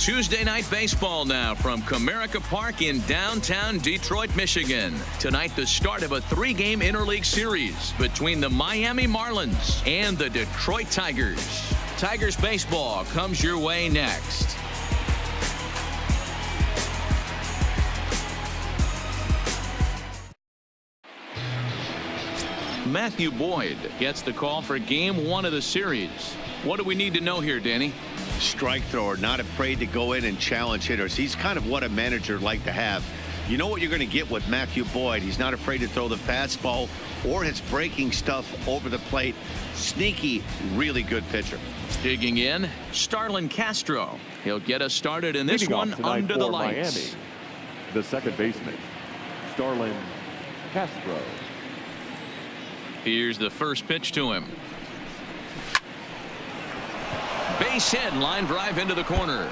Tuesday night baseball now from Comerica Park in downtown Detroit, Michigan. Tonight, the start of a 3-game interleague series between the Miami Marlins and the Detroit Tigers. Tigers baseball comes your way next. Matthew Boyd gets the call for game 1 of the series. What do we need to know here, Danny? Strike thrower, not afraid to go in and challenge hitters. He's kind of what a manager would like to have. You know what you're going to get with Matthew Boyd. He's not afraid to throw the fastball or his breaking stuff over the plate. Sneaky, really good pitcher. Digging in, Starlin Castro. He'll get us started in this one under the lights. Miami, the second baseman, Starlin Castro. Here's the first pitch to him. Base hit, line drive into the corner.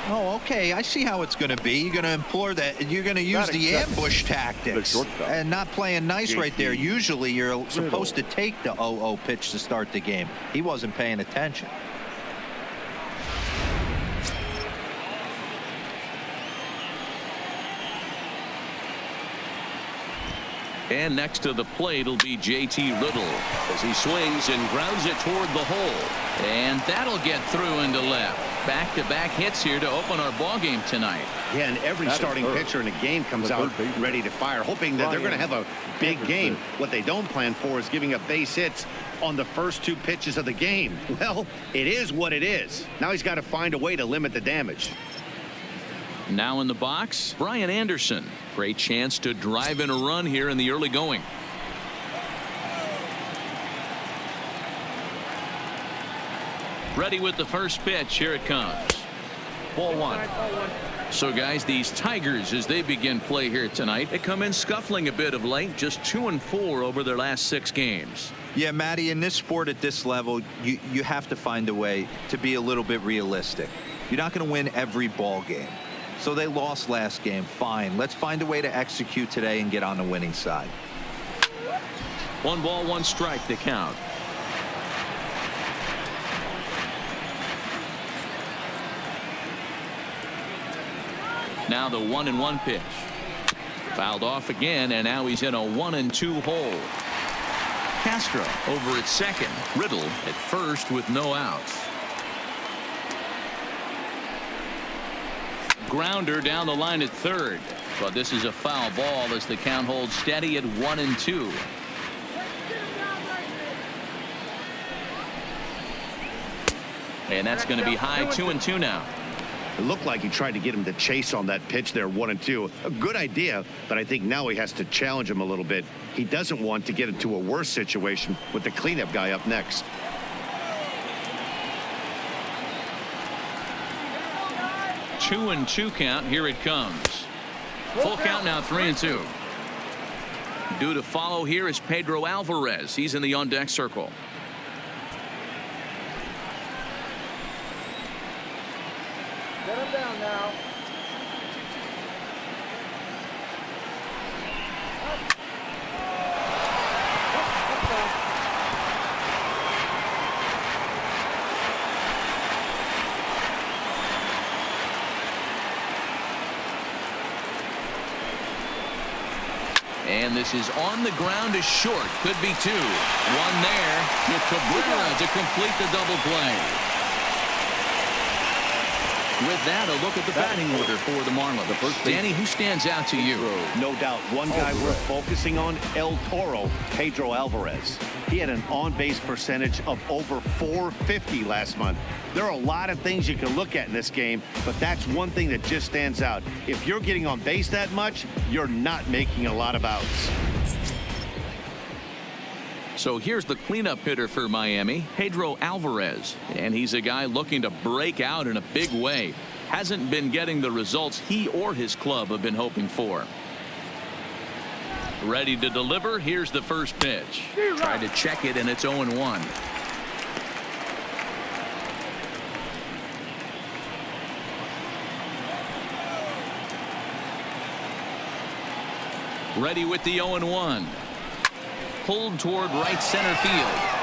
Oh, okay. I see how it's going to be. You're going to implore that. You're going to use the ambush tactics and not playing nice right there. Usually you're supposed to take the 0-0 pitch to start the game. He wasn't paying attention. And next to the plate will be J.T. Riddle as he swings and grounds it toward the hole. And that'll get through into left. Back-to-back hits here to open our ball game tonight. Yeah, and every starting pitcher in a game comes out ready to fire, hoping that they're going to have a big game. What they don't plan for is giving up base hits on the first 2 pitches of the game. Well, it is what it is. Now he's got to find a way to limit the damage. Now in the box, Brian Anderson. Great chance to drive in a run here in the early going. Ready with the first pitch. Here it comes. Ball 1. So guys, these Tigers, as they begin play here tonight, they come in scuffling a bit of late, just 2-4 over their last 6 games. Yeah, Matty, in this sport at this level, you have to find a way to be a little bit realistic. You're not going to win every ball game. So they lost last game. Fine. Let's find a way to execute today and get on the winning side. 1 ball, 1 strike to count. Now the 1-1 pitch. Fouled off again, and now he's in a 1-2 hole. Castro over at second. Riddle at first with no outs. Grounder down the line at third, but this is a foul ball as the count holds steady at 1-2. And that's going to be high. 2-2 now. It looked like he tried to get him to chase on that pitch there, 1-2. A good idea, but I think now he has to challenge him a little bit. He doesn't want to get into a worse situation with the cleanup guy up next. 2-2 count. Here it comes. Full count now. 3-2. Due to follow here is Pedro Alvarez. He's in the on deck circle. Get him down now. And this is on the ground is short. Could be 2. 1 there with Cabrera to complete the double play. With that, a look at the batting order for the Marlins. Danny, who stands out to you? No doubt. One guy we're focusing on, El Toro, Pedro Alvarez. He had an on-base percentage of over .450 last month. There are a lot of things you can look at in this game, but that's one thing that just stands out. If you're getting on base that much, you're not making a lot of outs. So here's the cleanup hitter for Miami, Pedro Alvarez. And he's a guy looking to break out in a big way. Hasn't been getting the results he or his club have been hoping for. Ready to deliver. Here's the first pitch. Tried to check it, and it's 0-1. Ready with the 0-1. Pulled toward right center field.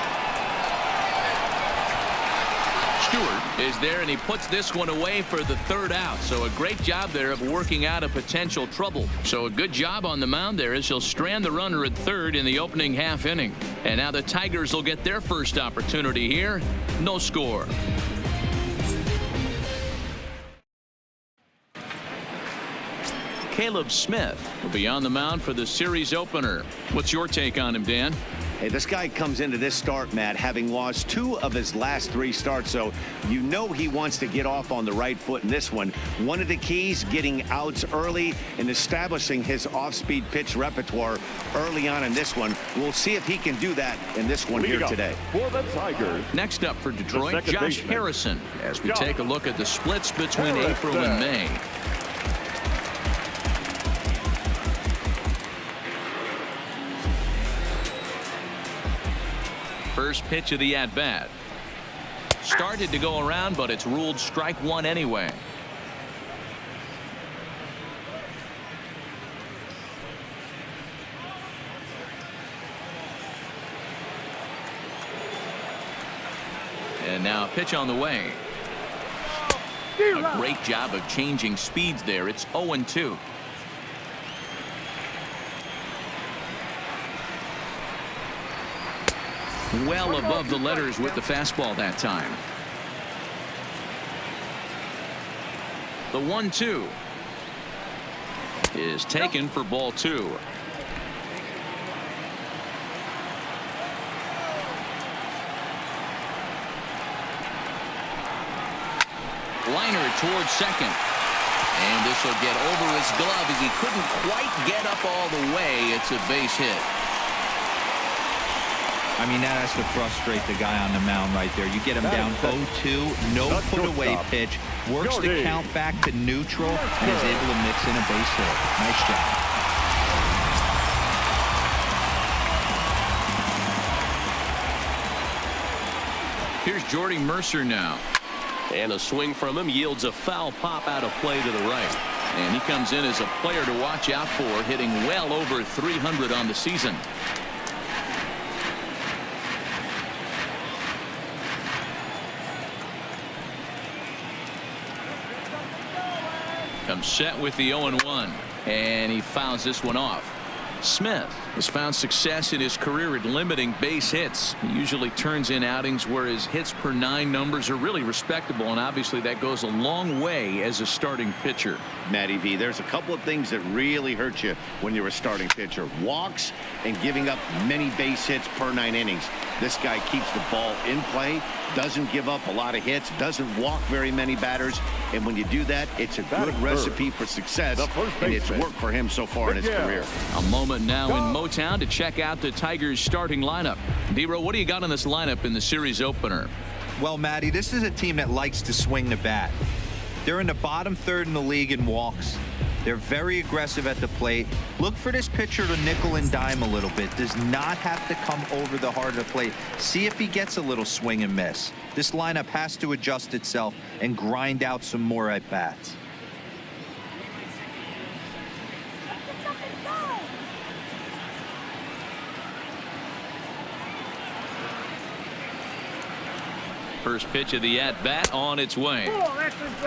Stewart is there, and he puts this one away for the third out. So a great job there of working out a potential trouble. So a good job on the mound there as he'll strand the runner at third in the opening half inning. And now the Tigers will get their first opportunity here. No score. Caleb Smith will be on the mound for the series opener. What's your take on him, Dan? Hey, this guy comes into this start, Matt, having lost 2 of his last 3 starts, so you know he wants to get off on the right foot in this one. One of the keys, getting outs early and establishing his off-speed pitch repertoire early on in this one. We'll see if he can do that in this one here today. For the Tigers. Next up for Detroit, Josh Harrison, as we take a look at the splits between April and May. First pitch of the at-bat. Started to go around, but it's ruled strike one anyway. And now a pitch on the way. A great job of changing speeds there. It's 0-2. Well above the letters with the fastball that time. The 1-2 is taken for ball 2. Liner towards second. And this will get over his glove as he couldn't quite get up all the way. It's a base hit. I mean, that has to frustrate the guy on the mound right there. You get him down 0-2, no put-away pitch, works the count back to neutral, and is able to mix in a base hit. Nice job. Here's Jordy Mercer now. And a swing from him yields a foul pop out of play to the right. And he comes in as a player to watch out for, hitting well over 300 on the season. Comes set with the 0-1, and he fouls this one off. Smith has found success in his career at limiting base hits. He usually turns in outings where his hits per 9 numbers are really respectable, and obviously that goes a long way as a starting pitcher. Matty V, there's a couple of things that really hurt you when you're a starting pitcher. Walks and giving up many base hits per 9 innings. This guy keeps the ball in play, doesn't give up a lot of hits, doesn't walk very many batters, and when you do that, it's a good recipe for success, and it's worked for him so far in his career. A moment now in Motown to check out the Tigers starting lineup. D-Row, what do you got on this lineup in the series opener? Well, Matty, this is a team that likes to swing the bat. They're in the bottom third in the league in walks. They're very aggressive at the plate. Look for this pitcher to nickel and dime a little bit. Does not have to come over the heart of the plate. See if he gets a little swing and miss. This lineup has to adjust itself and grind out some more at bats. First pitch of the at-bat on its way.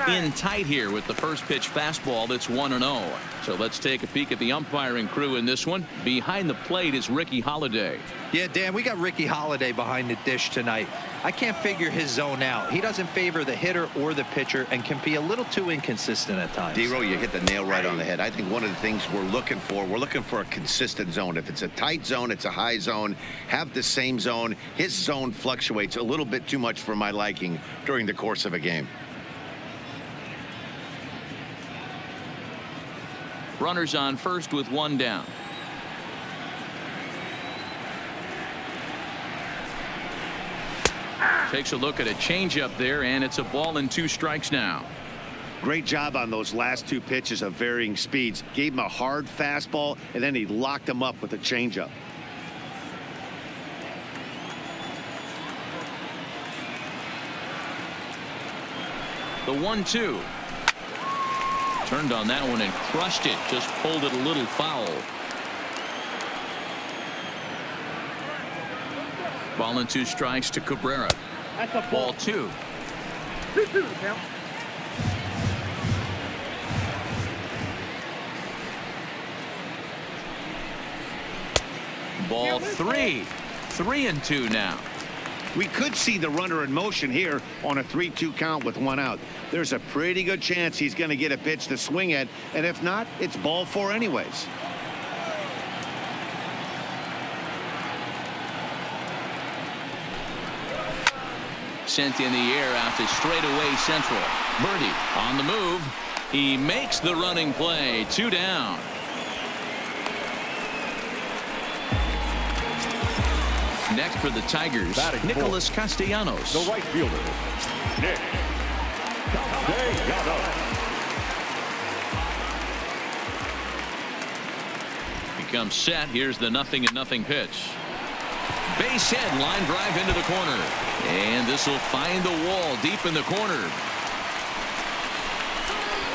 In tight here with the first pitch fastball that's 1-0. So let's take a peek at the umpiring crew in this one. Behind the plate is Ricky Holiday. Yeah, Dan, we got Ricky Holiday behind the dish tonight. I can't figure his zone out. He doesn't favor the hitter or the pitcher and can be a little too inconsistent at times. D-Row, you hit the nail right on the head. I think one of the things we're looking for a consistent zone. If it's a tight zone, it's a high zone. Have the same zone. His zone fluctuates a little bit too much for my liking during the course of a game. Runners on first with 1 down. Takes a look at a changeup there, and it's a ball and 2 strikes now. Great job on those last 2 pitches of varying speeds. Gave him a hard fastball, and then he locked him up with a changeup. The 1-2. Turned on that one and crushed it. Just pulled it a little foul. Ball and 2 strikes to Cabrera. Ball 2. 2-2 count. Ball 3. 3-2 now. We could see the runner in motion here on a 3-2 count with 1 out. There's a pretty good chance he's going to get a pitch to swing at, and if not, it's ball 4 anyways. Sent in the air out to straightaway central. Birdie on the move. He makes the running play. 2 down. Next for the Tigers, Nicholas Castellanos. The right fielder, Nick Castellanos. Becomes set. Here's the 0-0 pitch. Base hit, line drive into the corner. And this will find the wall deep in the corner.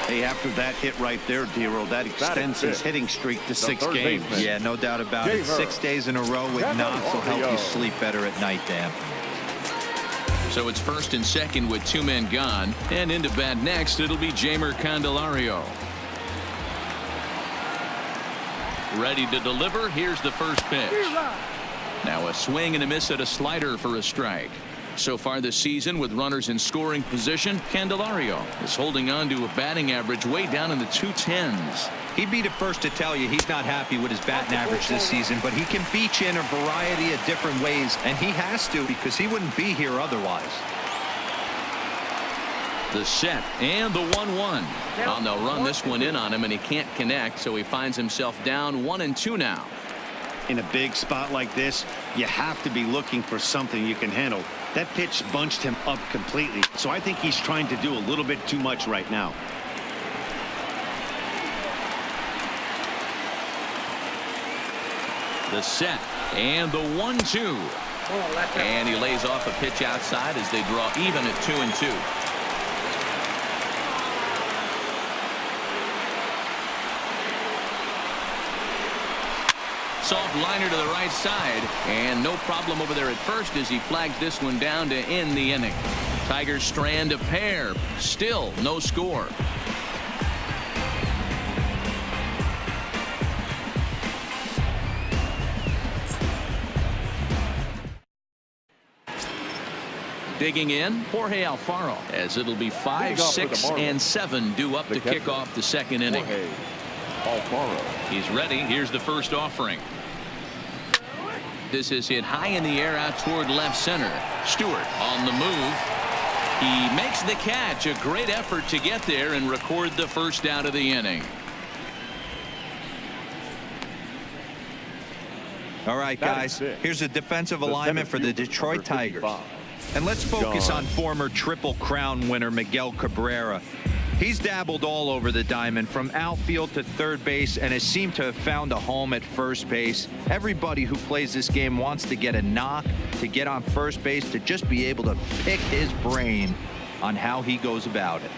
Hey, after that hit right there, Dero, that extends his hitting streak to 6 games. Yeah, no doubt about it. 6 days in a row with knocks will help you sleep better at night, Dan. So it's first and second with 2 men gone. And into bat next, it'll be Jeimer Candelario. Ready to deliver. Here's the first pitch. Now a swing and a miss at a slider for a strike. So far this season, with runners in scoring position, Candelario is holding on to a batting average way down in the 210s. He'd be the first to tell you he's not happy with his batting average this season, but he can beat you in a variety of different ways, and he has to because he wouldn't be here otherwise. The set and the 1-1. Oh, they'll run this one in on him, and he can't connect, so he finds himself down 1-2 now. In a big spot like this, you have to be looking for something you can handle. That pitch bunched him up completely, so I think he's trying to do a little bit too much right now. The set and the 1-2. And he lays off a pitch outside as they draw even at 2-2. Soft liner to the right side, and no problem over there at first as he flags this one down to end the inning. Tigers strand a pair. Still no score. Digging in, Jorge Alfaro, as it'll be 5, 6, and 7 due up to kick off the second inning. Alfaro. He's ready. Here's the first offering. This is hit high in the air out toward left center. Stewart on the move. He makes the catch. A great effort to get there and record the first out of the inning. All right, guys, here's a defensive alignment for the Detroit Tigers. And let's focus on former Triple Crown winner Miguel Cabrera. He's dabbled all over the diamond from outfield to third base and has seemed to have found a home at first base. Everybody who plays this game wants to get a knock, to get on first base, to just be able to pick his brain on how he goes about it.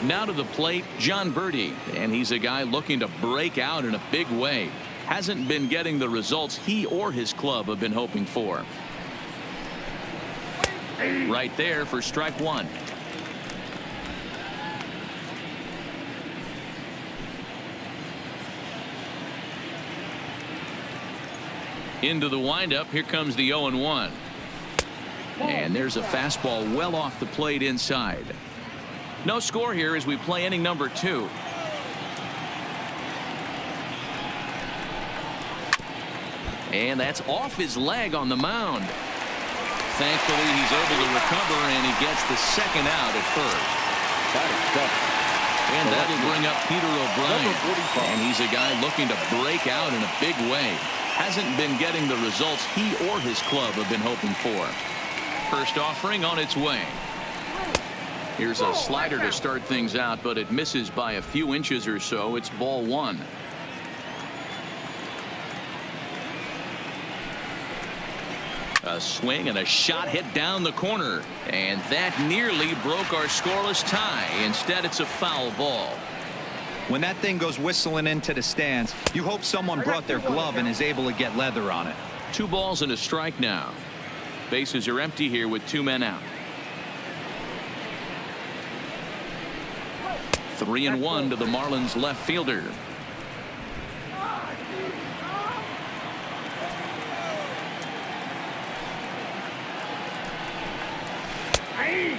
Now to the plate, John Birdie, and he's a guy looking to break out in a big way. Hasn't been getting the results he or his club have been hoping for. Right there for strike 1. Into the windup. Here comes the 0-1. And there's a fastball well off the plate inside. No score here as we play inning number 2. And that's off his leg on the mound. Thankfully, he's able to recover, and he gets the second out at first. And that'll bring up Peter O'Brien. And he's a guy looking to break out in a big way. Hasn't been getting the results he or his club have been hoping for. First offering on its way. Here's a slider to start things out, but it misses by a few inches or so. It's ball 1. A swing and a shot hit down the corner, and that nearly broke our scoreless tie. Instead, it's a foul ball. When that thing goes whistling into the stands, you hope someone brought their glove and is able to get leather on it. 2 balls and a strike now. Bases are empty here with 2 men out. 3-1 to the Marlins left fielder.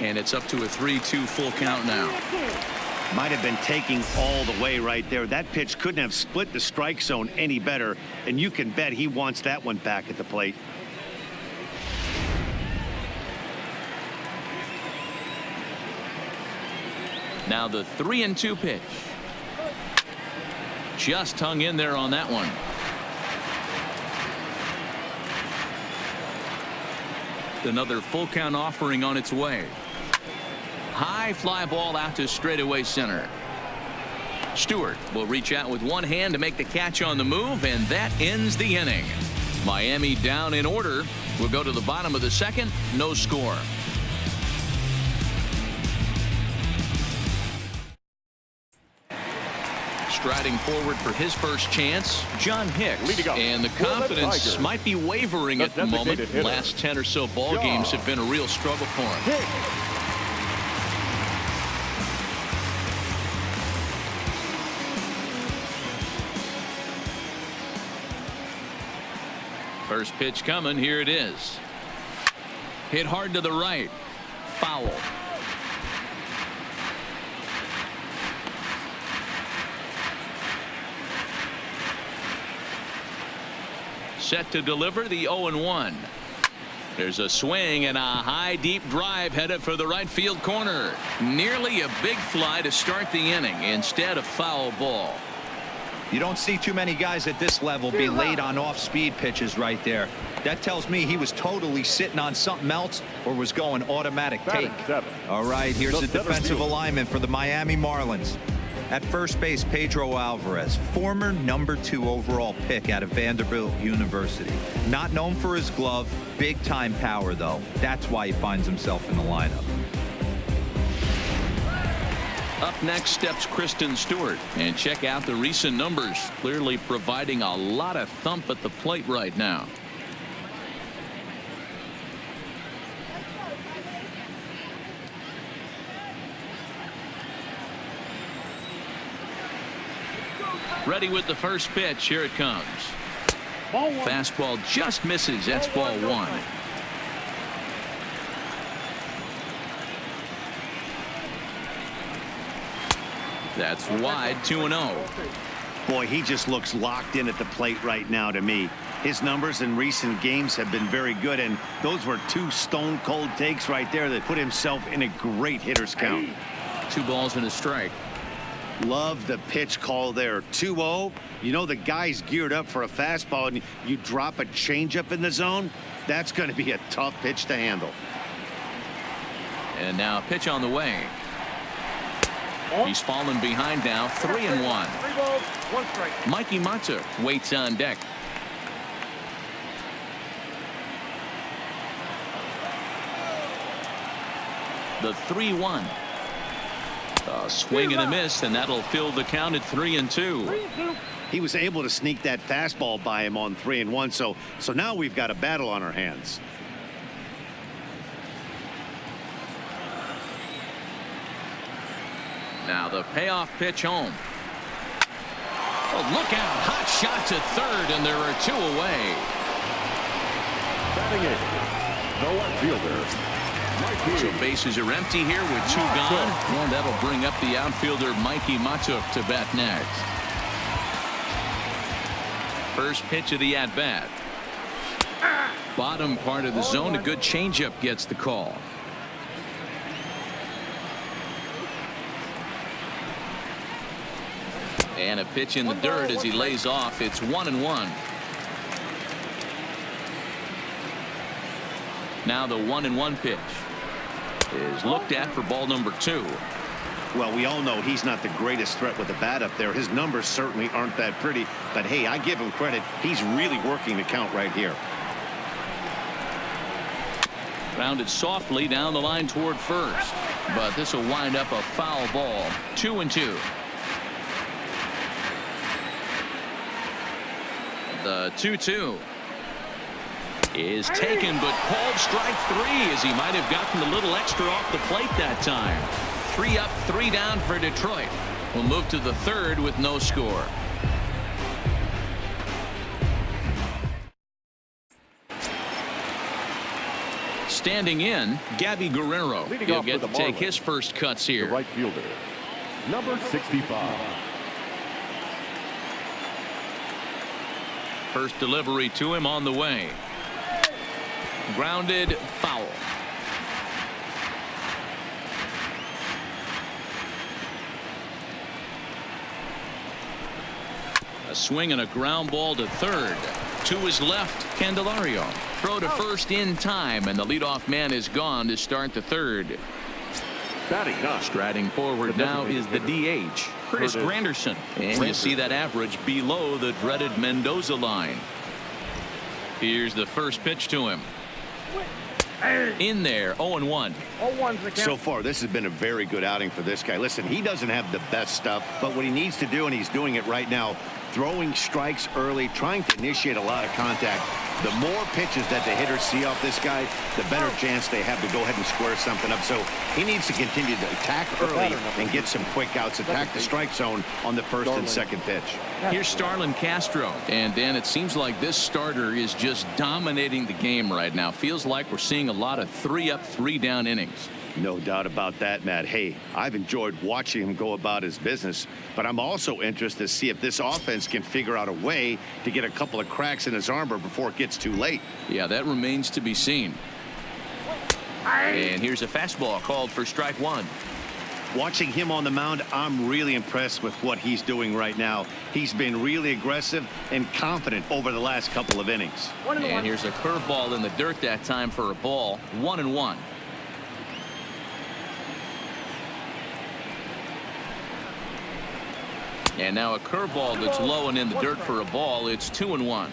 And it's up to a 3-2 full count now. Might have been taking all the way right there. That pitch couldn't have split the strike zone any better, and you can bet he wants that one back at the plate. Now the 3-2 pitch. Just hung in there on that one. Another full count offering on its way. High fly ball out to straightaway center. Stewart will reach out with one hand to make the catch on the move, and that ends the inning. Miami down in order. We'll go to the bottom of the second. No score. Striding forward for his first chance, John Hicks, and the confidence might be wavering at the moment. Last 10 or so ball games have been a real struggle for him. First pitch coming. Here it is. Hit hard to the right. Foul. Set to deliver the 0-1. There's a swing and a high deep drive headed for the right field corner. Nearly a big fly to start the inning. Instead, a foul ball. You don't see too many guys at this level be late on off-speed pitches right there. That tells me he was totally sitting on something else or was going automatic take. All right, here's the defensive alignment for the Miami Marlins. At first base, Pedro Alvarez, former #2 overall pick out of Vanderbilt University. Not known for his glove, big-time power, though. That's why he finds himself in the lineup. Up next steps Kristen Stewart. And check out the recent numbers. Clearly providing a lot of thump at the plate right now. Ready with the first pitch. Here it comes. Fastball just misses. That's ball one. That's wide. 2-0. Boy, he just looks locked in at the plate right now to me. His numbers in recent games have been very good, and those were two stone cold takes right there that put himself in a great hitter's count. 2 balls and a strike. Love the pitch call there. 2-0. You know the guy's geared up for a fastball, and you drop a changeup in the zone. That's going to be a tough pitch to handle. And now a pitch on the way. He's fallen behind now. 3-1. 3 balls, 1 strike. Mikey Matuk waits on deck. The 3-1. A swing and a miss, and that'll fill the count at 3-2. He was able to sneak that fastball by him on 3-1, so now we've got a battle on our hands. Now the payoff pitch home. Oh, look out. Hot shot to third, and there are 2 away. Batting in, no outfielder. So bases are empty here with 2 gone. And that'll bring up the outfielder Mikey Matuk to bat next. First pitch of the at-bat. Bottom part of the zone. A good changeup gets the call. And a pitch in the dirt as he lays off. It's 1-1. Now the 1-1 pitch is looked at for ball number 2. Well, we all know he's not the greatest threat with the bat up there. His numbers certainly aren't that pretty, but hey, I give him credit. He's really working the count right here. Rounded softly down the line toward first, but this will wind up a foul ball. 2-2. The 2-2 is taken, but called strike 3 as he might have gotten a little extra off the plate that time. 3 up, 3 down for Detroit. We'll move to the third with no score. Standing in, Gabby Guerrero. He'll get to take his first cuts here. The right fielder, number 65. First delivery to him on the way. Grounded, foul. A swing and a ground ball to third. To his left, Candelario. Throw to first in time, and the leadoff man is gone to start the third. Striding forward now is the DH, Chris Granderson. And you see that average below the dreaded Mendoza line. Here's the first pitch to him. In there, 0-1. So far, this has been a very good outing for this guy. Listen, he doesn't have the best stuff, but what he needs to do, and he's doing it right now, throwing strikes early, trying to initiate a lot of contact. The more pitches that the hitters see off this guy, the better chance they have to go ahead and square something up. So he needs to continue to attack early and get some quick outs, attack the strike zone on the first and second pitch. Here's Starlin Castro. And Dan, it seems like this starter is just dominating the game right now. Feels like we're seeing a lot of 3-up, 3-down innings. No doubt about that, Matt. Hey, I've enjoyed watching him go about his business, but I'm also interested to see if this offense can figure out a way to get a couple of cracks in his armor before it gets too late. Yeah, that remains to be seen. And here's a fastball called for strike one. Watching him on the mound, I'm really impressed with what he's doing right now. He's been really aggressive and confident over the last couple of innings. And here's a curveball in the dirt that time for a ball. 1-1. And now a curveball that's low and in the dirt for a ball. It's 2-1.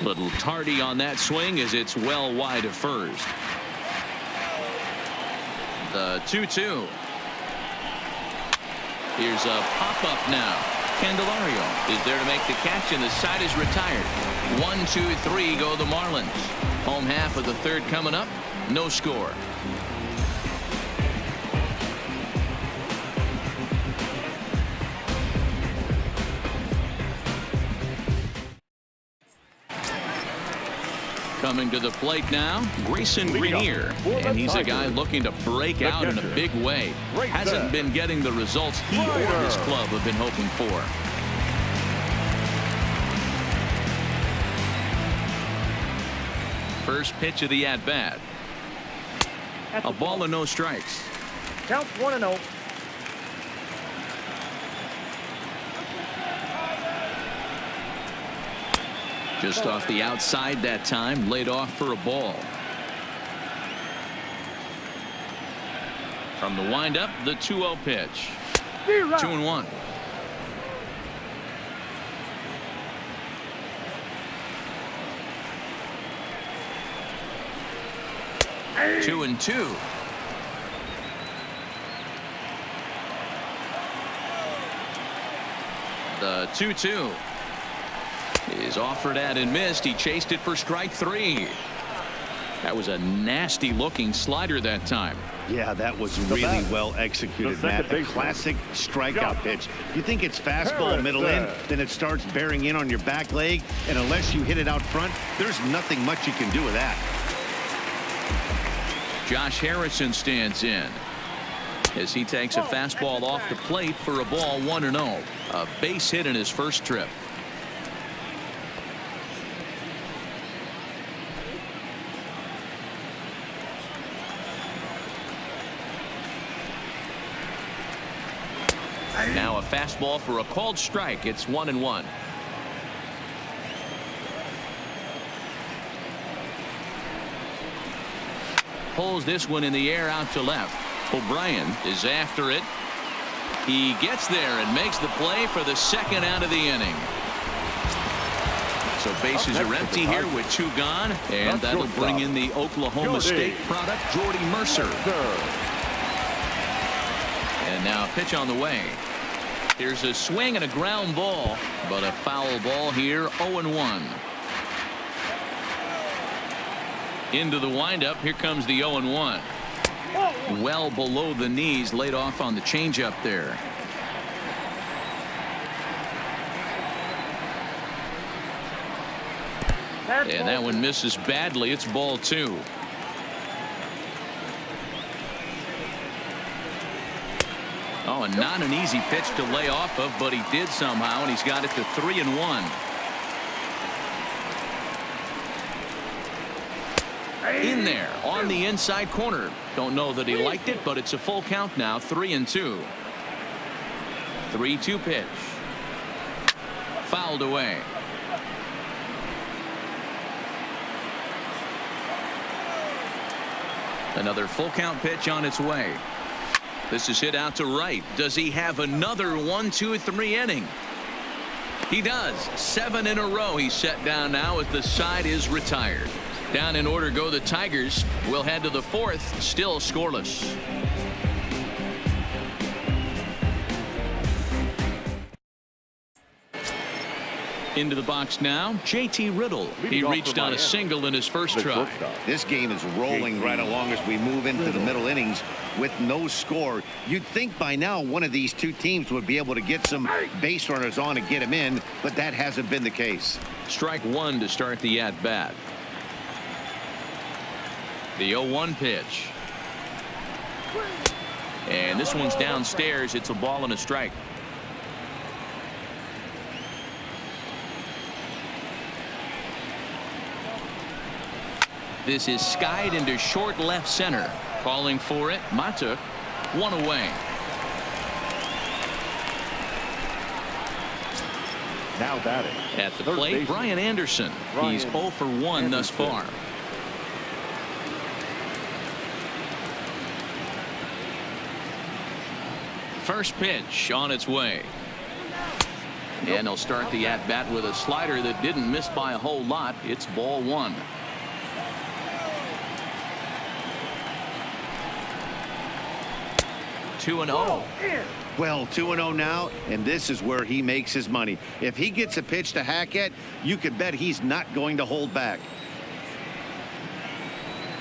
Little tardy on that swing as it's well wide of first. The 2-2. Here's a pop-up now. Candelario is there to make the catch, and the side is retired. 1, 2, 3 go the Marlins. Home half of the third coming up. No score. Coming to the plate now, Grayson Greenier. And he's a guy looking to break out in a big way. Hasn't been getting the results he or his club have been hoping for. First pitch of the at-bat. A ball and no strikes. Counts 1-0. Just off the outside that time, laid off for a ball. From the windup, the 2-0 pitch. 2-1. Hey. 2-2. The 2-2 is offered at and missed. He chased it for strike three. That was a nasty looking slider that time. Yeah, that was really well executed, Matt. A classic strikeout pitch. You think it's fastball middle in, then it starts bearing in on your back leg, and unless you hit it out front, there's nothing much you can do with that. Josh Harrison stands in as he takes a fastball off the plate for a ball. 1-0. A base hit in his first trip. Now a fastball for a called strike. It's 1-1. Pulls this one in the air out to left. O'Brien is after it. He gets there and makes the play for the second out of the inning. So bases are empty here with 2 gone, and that'll bring in the Oklahoma State product, Jordy Mercer. And now a pitch on the way. Here's a swing and a ground ball, but a foul ball here. 0-1. Into the windup. Here comes the 0-1. Well below the knees, laid off on the changeup there. And that one misses badly. It's ball 2. Oh, and not an easy pitch to lay off of, but he did somehow, and he's got it to 3-1. In there on the inside corner. Don't know that he liked it, but it's a full count now. 3-2. 3-2 pitch. Fouled away. Another full count pitch on its way. This is hit out to right. Does he have another 1-2-3 inning? He does. 7 in a row he's set down now as the side is retired. Down in order go the Tigers. We'll head to the 4th. Still scoreless. Into the box now, JT Riddle. He reached on a single in his first try. This game is rolling right along as we move into the middle innings with no score. You'd think by now one of these two teams would be able to get some base runners on and get him in, but that hasn't been the case. Strike 1 to start the at-bat. The 0-1 pitch. And this one's downstairs. It's a ball and a strike. This is skied into short left center. Calling for it. Mata. 1 away. Now batting. At the plate, Brian Anderson. He's 0 for 1 thus far. First pitch on its way. And he'll start the at-bat with a slider that didn't miss by a whole lot. It's ball 1. Two and 0. Well, 2-0 now, and this is where he makes his money. If he gets a pitch to hack at, you can bet he's not going to hold back.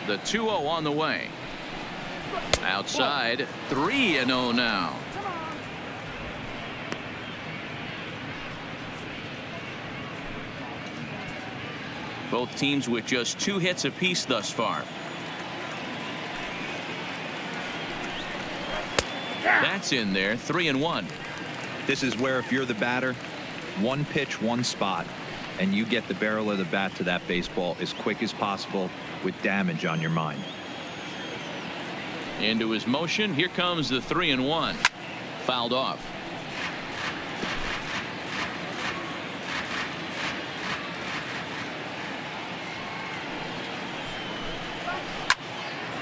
The 2-0 on the way. Outside, 3-0 now. Both teams with just 2 hits apiece thus far. That's in there. 3-1. This is where if you're the batter, 1 pitch, 1 spot, and you get the barrel of the bat to that baseball as quick as possible with damage on your mind. Into his motion. Here comes the 3-1. Fouled off.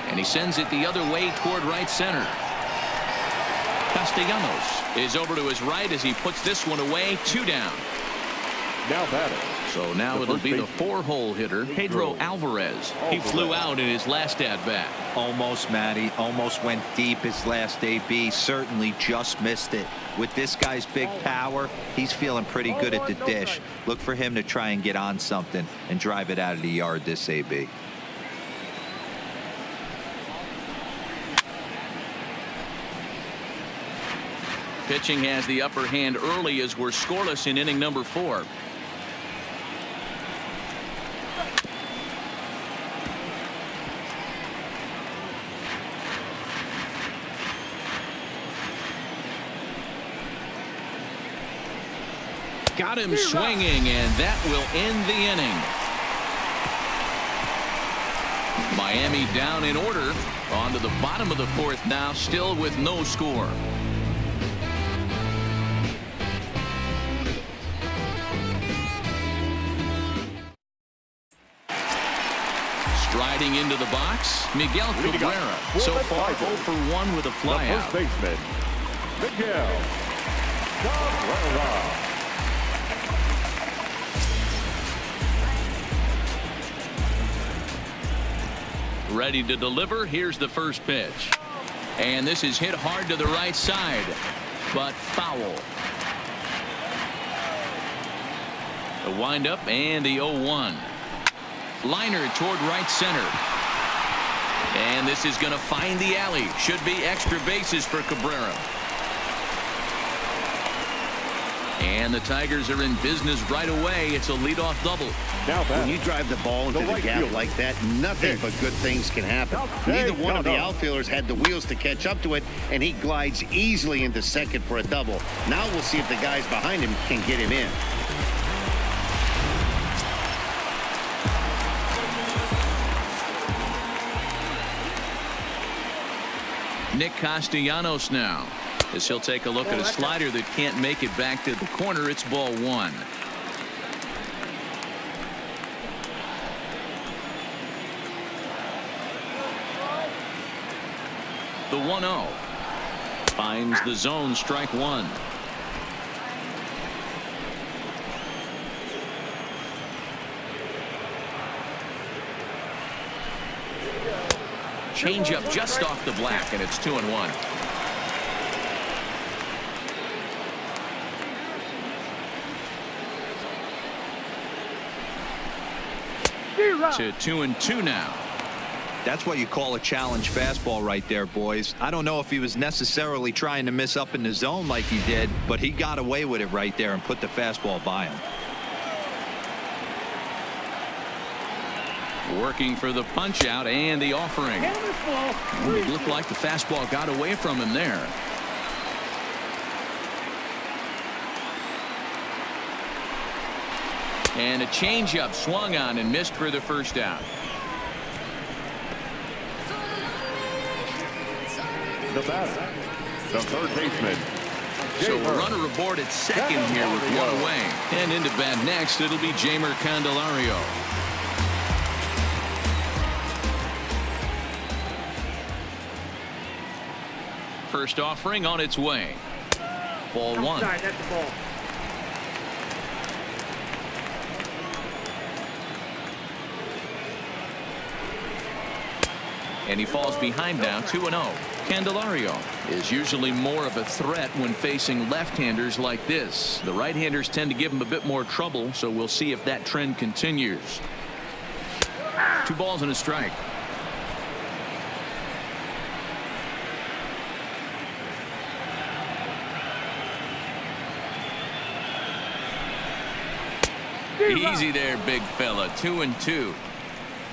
And he sends it the other way toward right center. Castellanos is over to his right as he puts this one away. 2 down. Now batting. So now it'll be the 4-hole hitter, Pedro Alvarez. He flew out in his last at-bat. Almost, Matty. Almost went deep his last AB. Certainly just missed it. With this guy's big power, he's feeling pretty good at the dish. Look for him to try and get on something and drive it out of the yard this AB. Pitching has the upper hand early as we're scoreless in inning number 4. Got him swinging, and that will end the inning. Miami down in order. On to the bottom of the 4th now, still with no score. Striding into the box, Miguel Cabrera. So far, 0 for 1 with a flyout. The first baseman, Miguel Cabrera. Ready to deliver. Here's the first pitch. And this is hit hard to the right side, but foul. The windup and the 0-1. Liner toward right center. And this is going to find the alley. Should be extra bases for Cabrera. And the Tigers are in business right away. It's a leadoff double. Now when you drive the ball into the gap like that, nothing but good things can happen. Neither one of the outfielders had the wheels to catch up to it, and he glides easily into second for a double. Now we'll see if the guys behind him can get him in. Nick Castellanos now, as he'll take a look at a slider that can't make it back to the corner. It's ball one. The 1-0 finds the zone, strike one. Changeup just off the black, and it's 2-1. To 2-2 now. That's what you call a challenge fastball right there, boys. I don't know if he was necessarily trying to miss up in the zone like he did, but he got away with it right there and put the fastball by him. Working for the punch out and the offering. It looked like the fastball got away from him there. And a changeup swung on and missed for the first out. The batter, the third baseman. So a runner aboard at second here with one away. And into bat next, it'll be Jeimer Candelario. First offering on its way. Ball one. That's the ball. And he falls behind now, 2-0. Candelario is usually more of a threat when facing left-handers like this. The right-handers tend to give him a bit more trouble, so we'll see if that trend continues. 2 balls and a strike. Easy there, big fella. 2-2.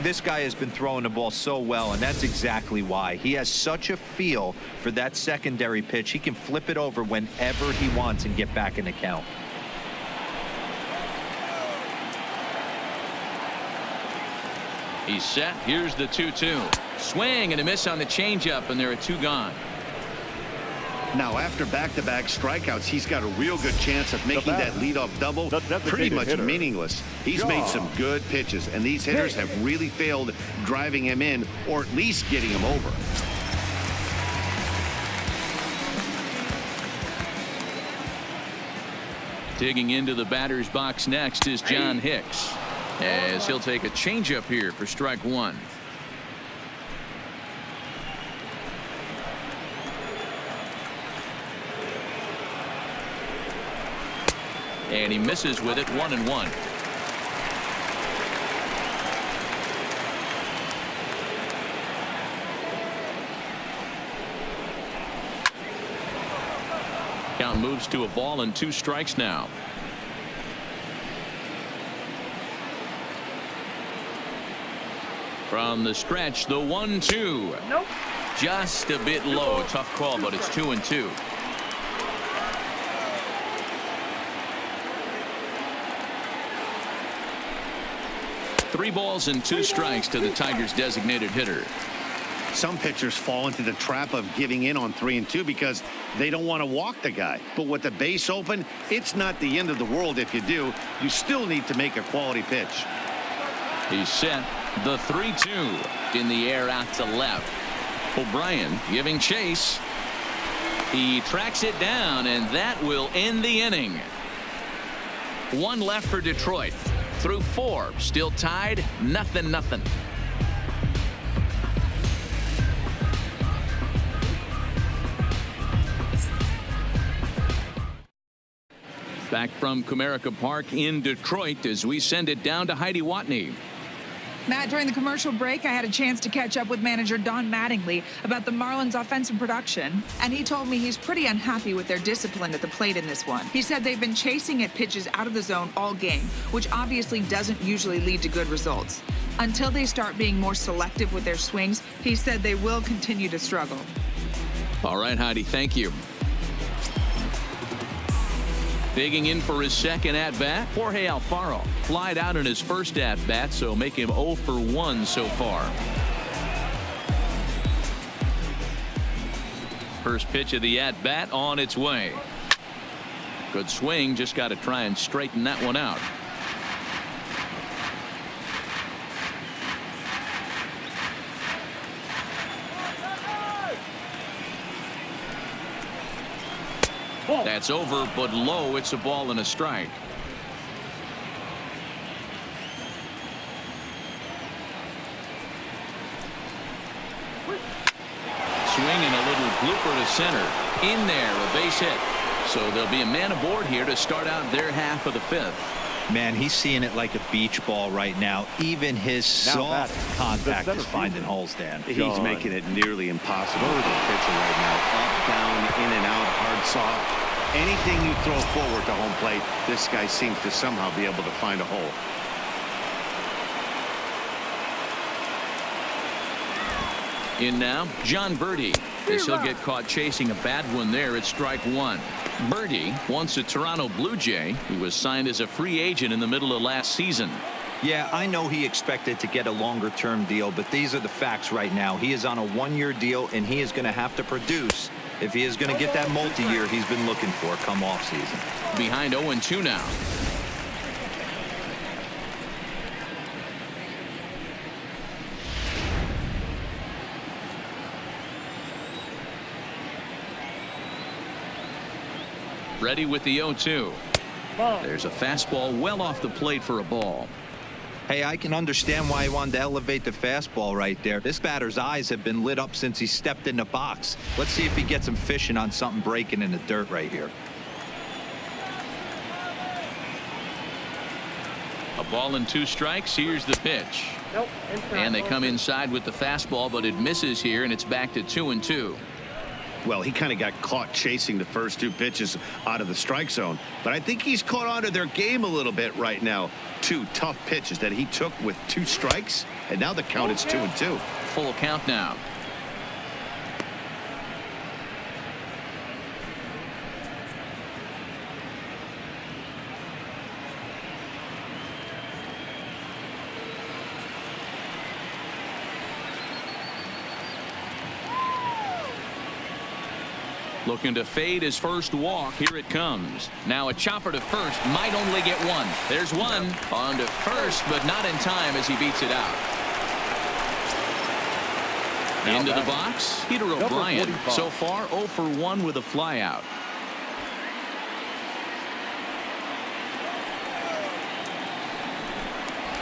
This guy has been throwing the ball so well, and that's exactly why. He has such a feel for that secondary pitch. He can flip it over whenever he wants and get back in the count. He's set. Here's the 2-2. Swing and a miss on the changeup, and there are 2 gone. Now, after back-to-back strikeouts, he's got a real good chance of making that leadoff double pretty much meaningless. He's made some good pitches, and these hitters have really failed driving him in or at least getting him over. Digging into the batter's box next is John Hicks, as he'll take a changeup here for strike one. And he misses with it, 1-1. Count moves to a ball and 2 strikes now. From the stretch, the 1-2. Nope. Just a bit low. Tough call, but it's 2-2. Three balls and 2 strikes to the Tigers' designated hitter. Some pitchers fall into the trap of giving in on 3-2 because they don't want to walk the guy. But with the base open, it's not the end of the world if you do. You still need to make a quality pitch. He's set. The 3-2 in the air out to left. O'Brien giving chase. He tracks it down, and that will end the inning. 1 left for Detroit. Through 4, still tied, 0-0. Back from Comerica Park in Detroit as we send it down to Heidi Watney. Matt, during the commercial break, I had a chance to catch up with manager Don Mattingly about the Marlins' offensive production, and he told me he's pretty unhappy with their discipline at the plate in this one. He said they've been chasing at pitches out of the zone all game, which obviously doesn't usually lead to good results. Until they start being more selective with their swings, he said they will continue to struggle. All right, Heidi, thank you. Digging in for his second at-bat, Jorge Alfaro flied out in his first at-bat, so make him 0 for 1 so far. First pitch of the at-bat on its way. Good swing, just got to try and straighten that one out. That's over, but low. It's a ball and a strike. Swinging a little blooper to center. In there, a base hit. So there'll be a man aboard here to start out their half of the fifth. Man, he's seeing it like a beach ball right now. Even his soft contact is finding holes, Dan. He's making it nearly impossible for the pitcher right now. Up, down, in and out, hard, soft. Anything you throw forward to home plate, this guy seems to somehow be able to find a hole. In now, John Birdie. As he'll get caught chasing a bad one there at strike one. Birdie, once a Toronto Blue Jay, he was signed as a free agent in the middle of last season. Yeah, I know he expected to get a longer-term deal, but these are the facts right now. He is on a one-year deal, and he is going to have to produce if he is going to get that multi-year he's been looking for come off-season. Behind 0-2 now. Ready with the 0-2. There's a fastball well off the plate for a ball. Hey, I can understand why he wanted to elevate the fastball right there. This batter's eyes have been lit up since he stepped in the box. Let's see if he gets him fishing on something breaking in the dirt right here. A ball and 2 strikes. Here's the pitch. Nope. And they come inside with the fastball, but it misses here, and it's back to 2-2. Well, he kind of got caught chasing the first 2 pitches out of the strike zone. But I think he's caught on to their game a little bit right now. 2 tough pitches that he took with 2 strikes. And now the count is 2-2. Full count now. Looking to fade his first walk. Here it comes. Now a chopper to first. Might only get one. There's one. On to first, but not in time as he beats it out. Into the box, Peter O'Brien. So far 0 for 1 with a flyout.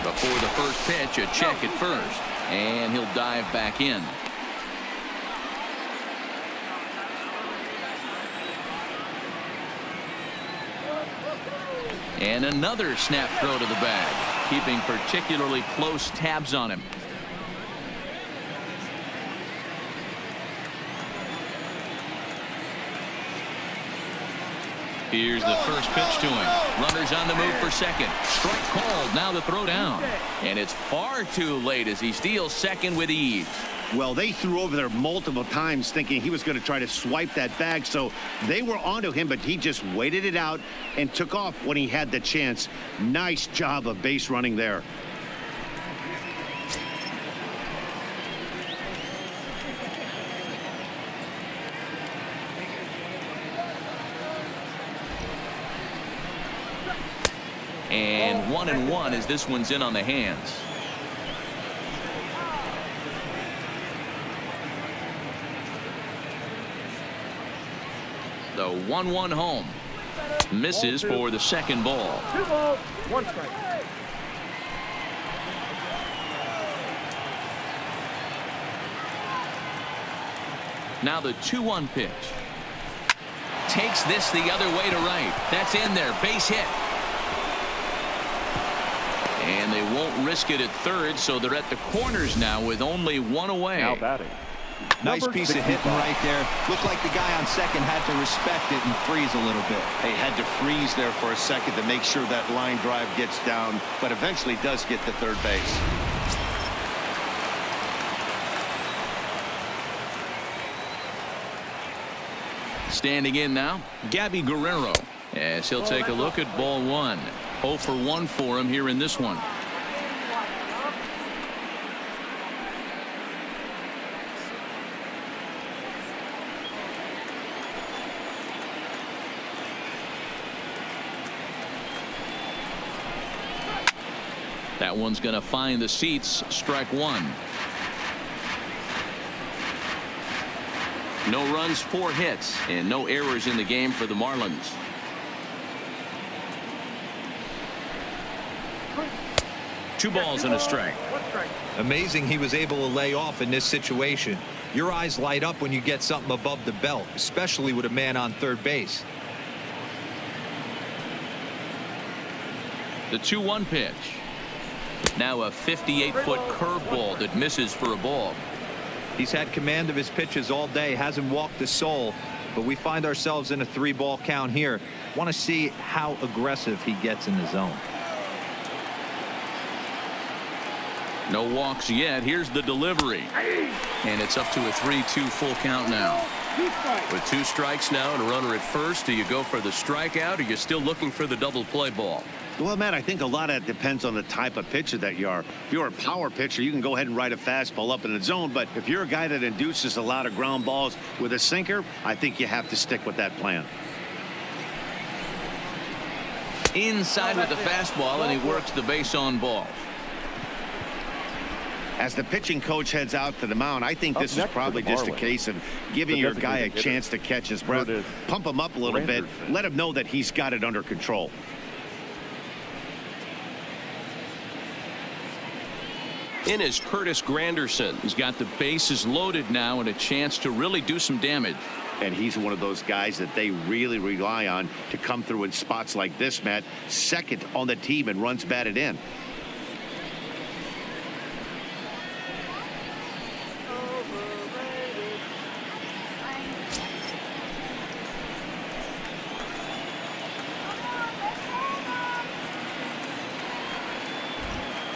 Before the first pitch, a check at first. And he'll dive back in. And another snap throw to the bag, keeping particularly close tabs on him. Here's the first pitch to him. Runners on the move for second. Strike called. Now the throw down. And it's far too late as he steals second with ease. Well, they threw over there multiple times thinking he was going to try to swipe that bag, so they were onto him, but he just waited it out and took off when he had the chance. Nice job of base running there. And 1-1 as this one's in on the hands. The 1-1 home. Misses for the second ball. 2 balls, 1 strike. Now the 2-1 pitch. Takes this the other way to right. That's in there. Base hit. And they won't risk it at third, so they're at the corners now with only one away. Now batting. Nice piece of hitting right there. Looked like the guy on second had to respect it and freeze a little bit. He had to freeze there for a second to make sure that line drive gets down, but eventually does get to third base. Standing in now, Gabby Guerrero, as he'll take a look at ball one. 0 for 1 for him here in this one. That one's going to find the seats. Strike one. No runs, 4 hits, and no errors in the game for the Marlins. Two balls and a strike. Amazing he was able to lay off in this situation. Your eyes light up when you get something above the belt, especially with a man on third base. The 2-1 pitch. Now a 58-foot curveball that misses for a ball. He's had command of his pitches all day, hasn't walked a soul, but we find ourselves in a 3-ball count here. Want to see how aggressive he gets in the zone. No walks yet. Here's the delivery. And it's up to a 3-2 full count now. With 2 strikes now and a runner at first, do you go for the strikeout or you're still looking for the double play ball? Well, Matt, I think a lot of that depends on the type of pitcher that you are. If you're a power pitcher, you can go ahead and ride a fastball up in the zone. But if you're a guy that induces a lot of ground balls with a sinker, I think you have to stick with that plan. Inside with the fastball, and he works the base on ball. As the pitching coach heads out to the mound, I think this is probably just a case of giving your guy a chance to catch his breath, pump him up a little bit, let him know that he's got it under control. In is Curtis Granderson. He's got the bases loaded now and a chance to really do some damage. And he's one of those guys that they really rely on to come through in spots like this, Matt. Second on the team and runs batted in.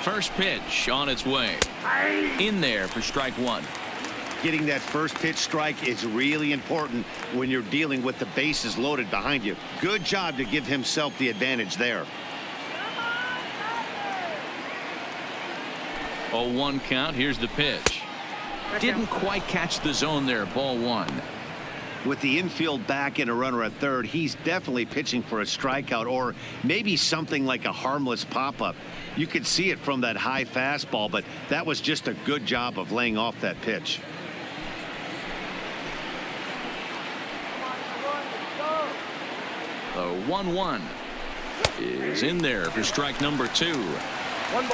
First pitch on its way. In there for strike one. Getting that first pitch strike is really important when you're dealing with the bases loaded behind you. Good job to give himself the advantage there. 0-1 count. Here's the pitch. Didn't quite catch the zone there. Ball one. With the infield back and a runner at third, he's definitely pitching for a strikeout or maybe something like a harmless pop-up. You could see it from that high fastball, but that was just a good job of laying off that pitch. The 1-1 is in there for strike number 2.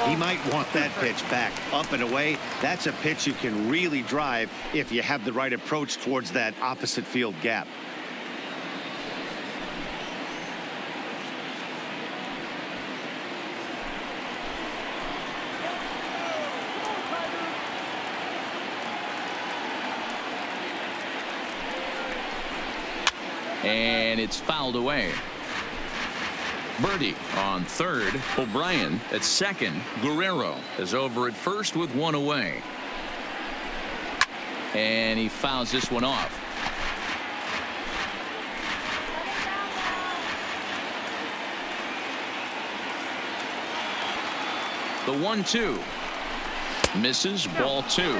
He might want that pitch back up and away. That's a pitch you can really drive if you have the right approach towards that opposite field gap. And it's fouled away. Birdie on third. O'Brien at second. Guerrero is over at first with one away. And he fouls this one off. The 1-2 misses. Ball 2.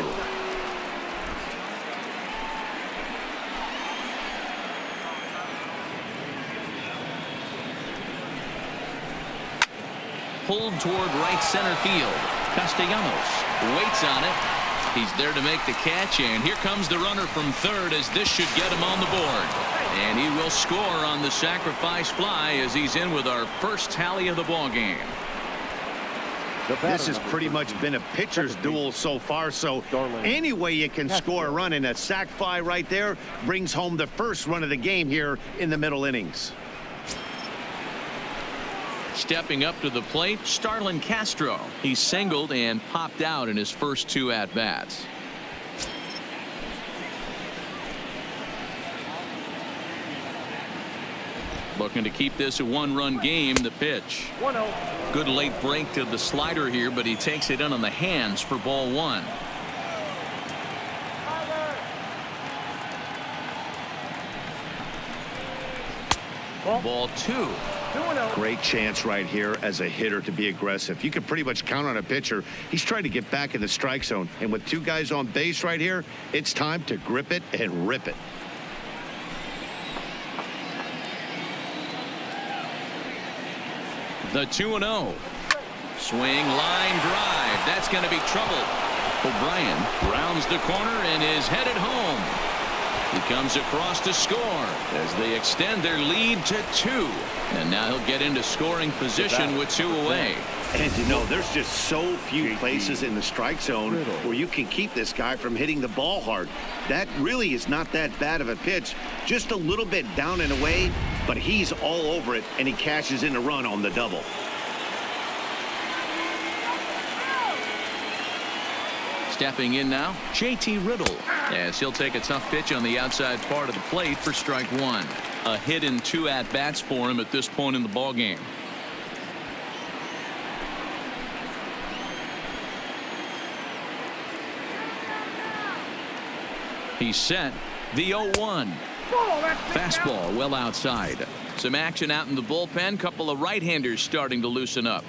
Pulled toward right center field. Castellanos waits on it. He's there to make the catch, and here comes the runner from third as this should get him on the board. And he will score on the sacrifice fly as he's in with our first tally of the ball game. This has pretty much been a pitcher's duel so far, so any way you can score a run, in a sac fly right there brings home the first run of the game here in the middle innings. Stepping up to the plate, Starlin Castro. He singled and popped out in his first 2 at-bats. Looking to keep this a 1-run game. The pitch. 1-0. Good late break to the slider here, but he takes it in on the hands for ball 1. Ball 2. 2-0. Great chance right here as a hitter to be aggressive. You can pretty much count on a pitcher. He's trying to get back in the strike zone. And with 2 guys on base right here, it's time to grip it and rip it. The 2-0. Swing, line drive. That's going to be trouble. O'Brien rounds the corner and is headed home. He comes across to score as they extend their lead to 2. And now he'll get into scoring position with 2 away. And you know, there's just so few places in the strike zone where you can keep this guy from hitting the ball hard. That really is not that bad of a pitch. Just a little bit down and away, but he's all over it, and he cashes in a run on the double. Stepping in now, JT Riddle, as he'll take a tough pitch on the outside part of the plate for strike 1. A hit in 2 at-bats for him at this point in the ballgame. He's set. The 0-1. Fastball well outside. Some action out in the bullpen. Couple of right-handers starting to loosen up.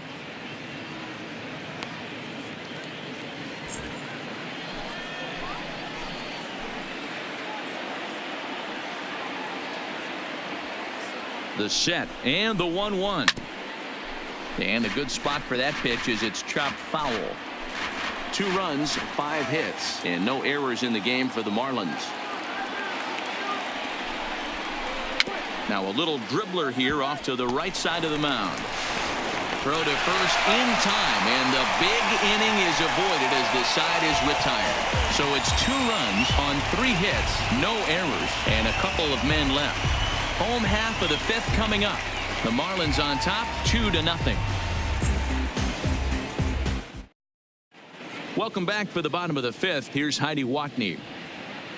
The set and the 1-1. And a good spot for that pitch is it's chopped foul. 2 runs, 5 hits, and no errors in the game for the Marlins. Now a little dribbler here off to the right side of the mound. Throw to first in time, and the big inning is avoided as the side is retired. So it's 2 runs on 3 hits, no errors, and a couple of men left. Home half of the 5th coming up. The Marlins on top, 2-0. Welcome back for the bottom of the 5th. Here's Heidi Watney.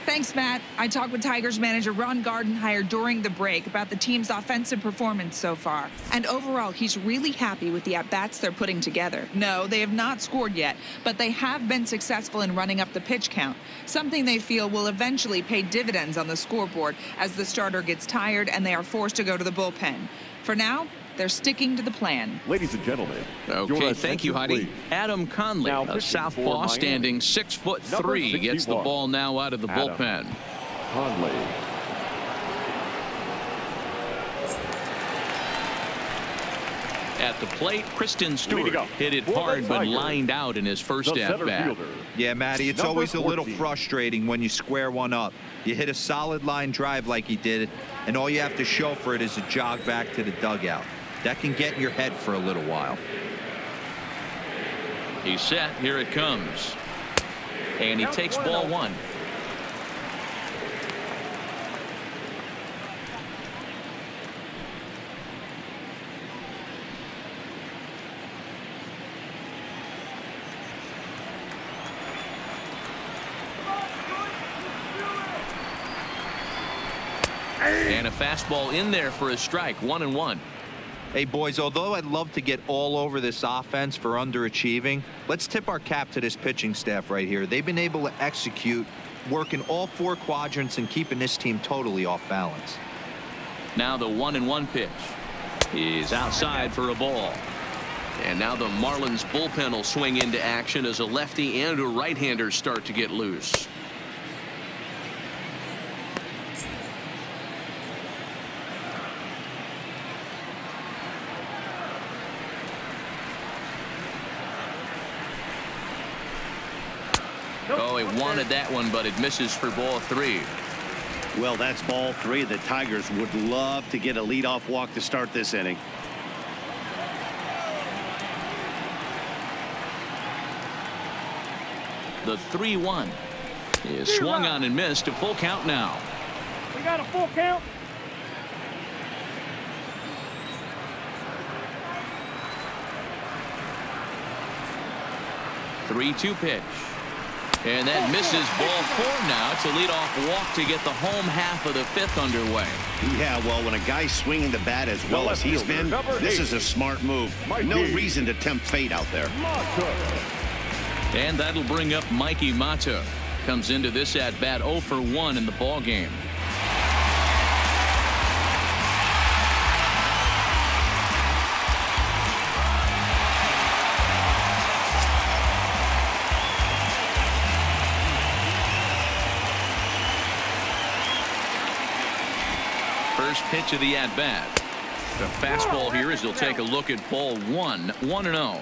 Thanks, Matt. I talked with Tigers manager Ron Gardenhire during the break about the team's offensive performance so far. And overall, he's really happy with the at-bats they're putting together. No, they have not scored yet, but they have been successful in running up the pitch count, something they feel will eventually pay dividends on the scoreboard as the starter gets tired and they are forced to go to the bullpen. For now, they're sticking to the plan. Ladies and gentlemen. Okay, thank you, Heidi. Adam Conley, a southpaw standing 6'3", gets the ball now out of the bullpen. Conley. At the plate, Kristen Stewart hit it hard but lined out in his first at-bat. Yeah, Matty, it's always a little frustrating when you square one up. You hit a solid line drive like he did, and all you have to show for it is a jog back to the dugout. That can get in your head for a little while. He's set. Here it comes. And he takes ball 1. And a fastball in there for a strike. 1-1. Hey, boys, although I'd love to get all over this offense for underachieving, let's tip our cap to this pitching staff right here. They've been able to execute, working all 4 quadrants and keeping this team totally off balance. Now the 1-1 pitch is outside for a ball. And now the Marlins bullpen will swing into action as a lefty and a right-hander start to get loose. Oh, he wanted that one, but it misses for ball 3. Well, that's ball 3. The Tigers would love to get a leadoff walk to start this inning. The 3-1 is swung on and missed. A full count now. We got a full count. 3-2 pitch. And that misses ball 4 now. It's a leadoff walk to get the home half of the 5th underway. Yeah, well, when a guy's swinging the bat as well as he's been, this is a smart move. No reason to tempt fate out there. And that'll bring up Mikey Mata. Comes into this at bat 0 for 1 in the ball game. First pitch of the at bat. The fastball here as he'll take a look at ball 1, 1-0.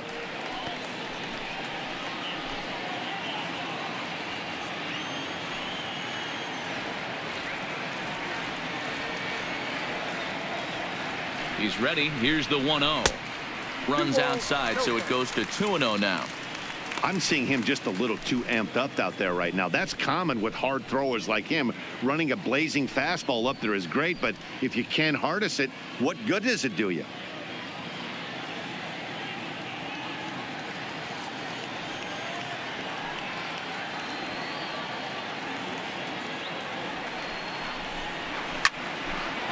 He's ready. Here's the 1-0. Runs outside, so it goes to 2-0 now. I'm seeing him just a little too amped up out there right now. That's common with hard throwers like him. Running a blazing fastball up there is great, but if you can't harness it, what good does it do you?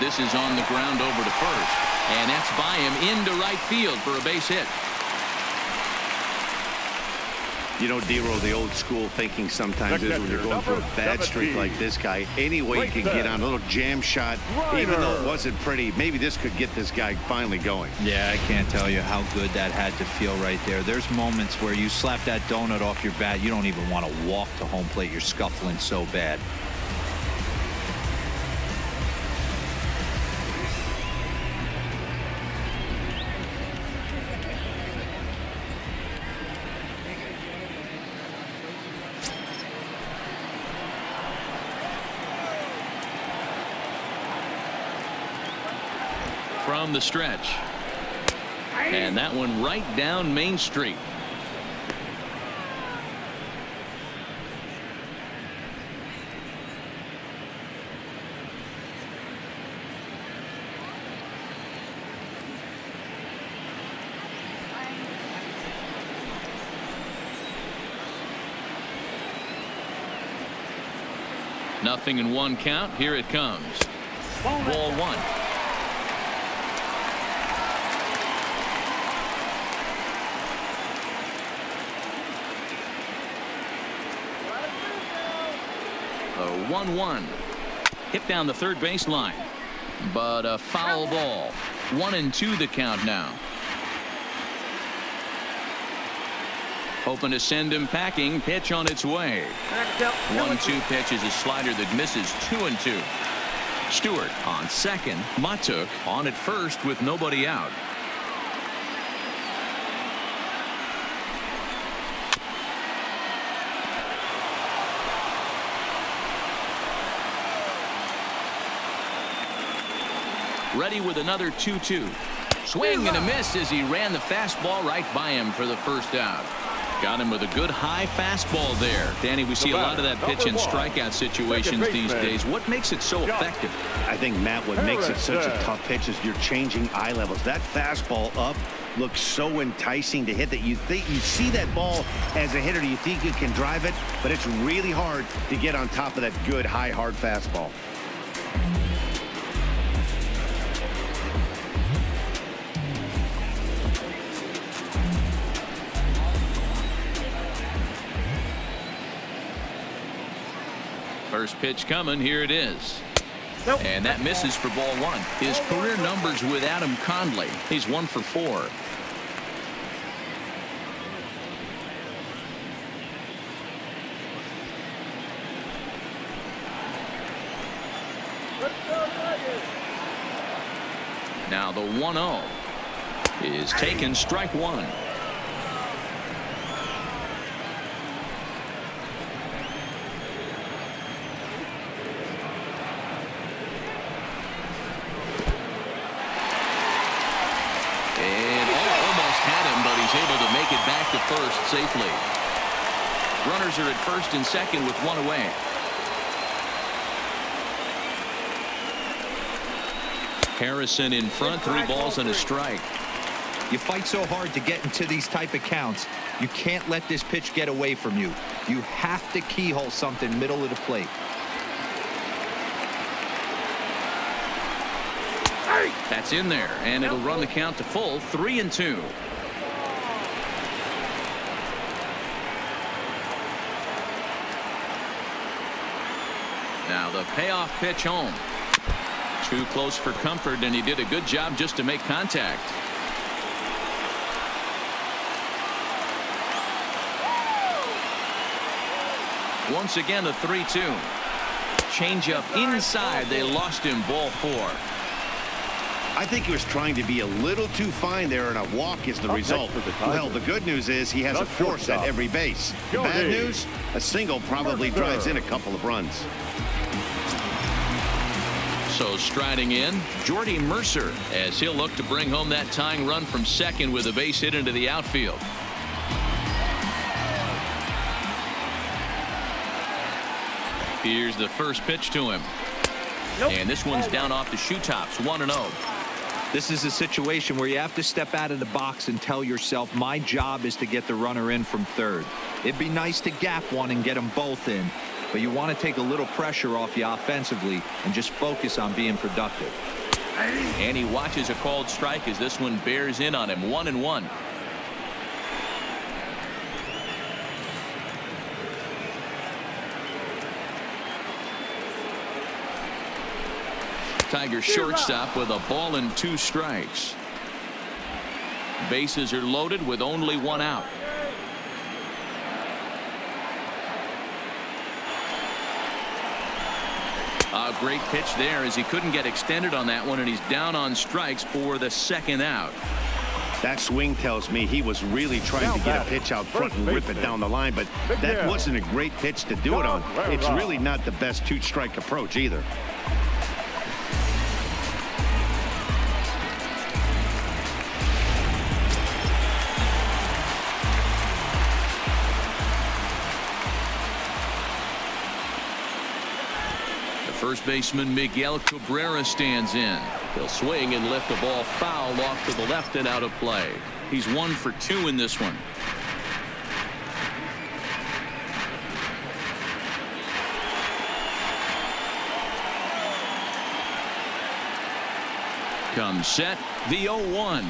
This is on the ground over to first, and that's by him into right field for a base hit. You know, Dero, the old school thinking sometimes is when you're going through a bad streak like this guy, any way you can get on a little jam shot, even though it wasn't pretty, maybe this could get this guy finally going. Yeah, I can't tell you how good that had to feel right there. There's moments where you slap that donut off your bat, you don't even want to walk to home plate. You're scuffling so bad. From the stretch, and that one right down Main Street. Nothing in 1 count. Here it comes. Ball 1. A 1-1. Hit down the third baseline, but a foul ball. 1-2 the count now. Hoping to send him packing. Pitch on its way. 1-2 pitch is a slider that misses. 2-2. Stewart on second. Matuk on at first with nobody out. Ready with another 2-2. Swing and a miss as he ran the fastball right by him for the first out. Got him with a good high fastball there. Danny, we see a lot of that pitch in strikeout situations these days. What makes it so effective? I think, Matt, what makes it such a tough pitch is you're changing eye levels. That fastball up looks so enticing to hit that you think you see that ball as a hitter. You think you can drive it, but it's really hard to get on top of that good high hard fastball. First pitch coming. Here it is. And that misses for ball 1. His career numbers with Adam Conley. He's 1 for 4. Now the 1-0 is taken. Strike 1. Able to make it back to first safely. Runners are at first and second with 1 away. Harrison in front, 3 balls and a strike. You fight so hard to get into these type of counts. You can't let this pitch get away from you. You have to keyhole something middle of the plate. That's in there, and it'll run the count to full 3-2. Now the payoff pitch home. Too close for comfort, and he did a good job just to make contact. Once again, a 3-2. Changeup inside. They lost him, ball 4. I think he was trying to be a little too fine there, and a walk is the result. Well, the good news is he has a force at every base. The bad news, a single probably drives in a couple of runs. So striding in, Jordy Mercer, as he'll look to bring home that tying run from second with a base hit into the outfield. Here's the first pitch to him. And this one's down off the shoe tops, 1-0. This is a situation where you have to step out of the box and tell yourself, my job is to get the runner in from third. It'd be nice to gap one and get them both in, but you want to take a little pressure off you offensively and just focus on being productive. And he watches a called strike as this one bears in on him, 1-1. Tiger shortstop with a ball and 2 strikes. Bases are loaded with only 1 out. A great pitch there as he couldn't get extended on that one, and he's down on strikes for the 2nd out. That swing tells me he was really trying to get a pitch out front and rip it down the line, but that wasn't a great pitch to do it on. It's really not the best 2-strike approach either. First baseman Miguel Cabrera stands in. He'll swing and lift the ball foul off to the left and out of play. He's 1 for 2 in this one. Comes set, the 0-1.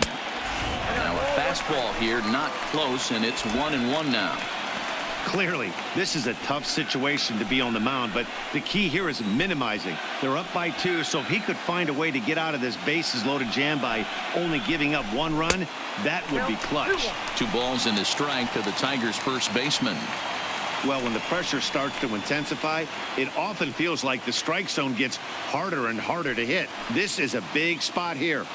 Now a fastball here, not close, and it's 1-1 now. Clearly, this is a tough situation to be on the mound, but the key here is minimizing. They're up by 2, so if he could find a way to get out of this bases loaded jam by only giving up 1 run, that would be clutch. 2 balls and a strike to the Tigers' first baseman. Well, when the pressure starts to intensify, it often feels like the strike zone gets harder and harder to hit. This is a big spot here.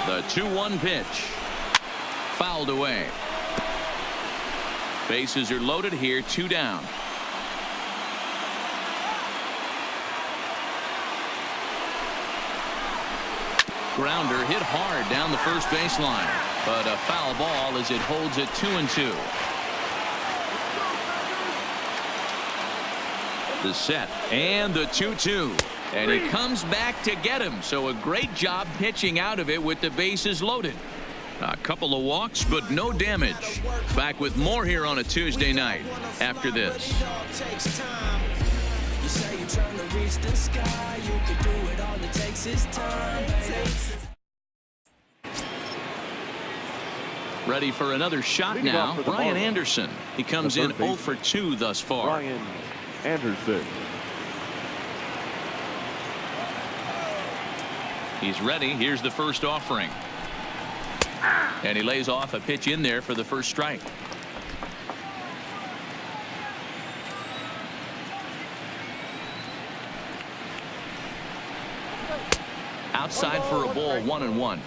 The 2-1 pitch. Fouled away. Bases are loaded here, 2 down. Grounder hit hard down the first baseline, but a foul ball as it holds it 2-2. The set and the 2-2. And he comes back to get him. So a great job pitching out of it with the bases loaded. A couple of walks, but no damage. Back with more here on a Tuesday night after this. Ready for another shot now. Brian Anderson. He comes in 0 for 2 thus far. Brian Anderson. He's ready. Here's the first offering. And he lays off a pitch in there for the first strike. Outside for a ball, 1-1.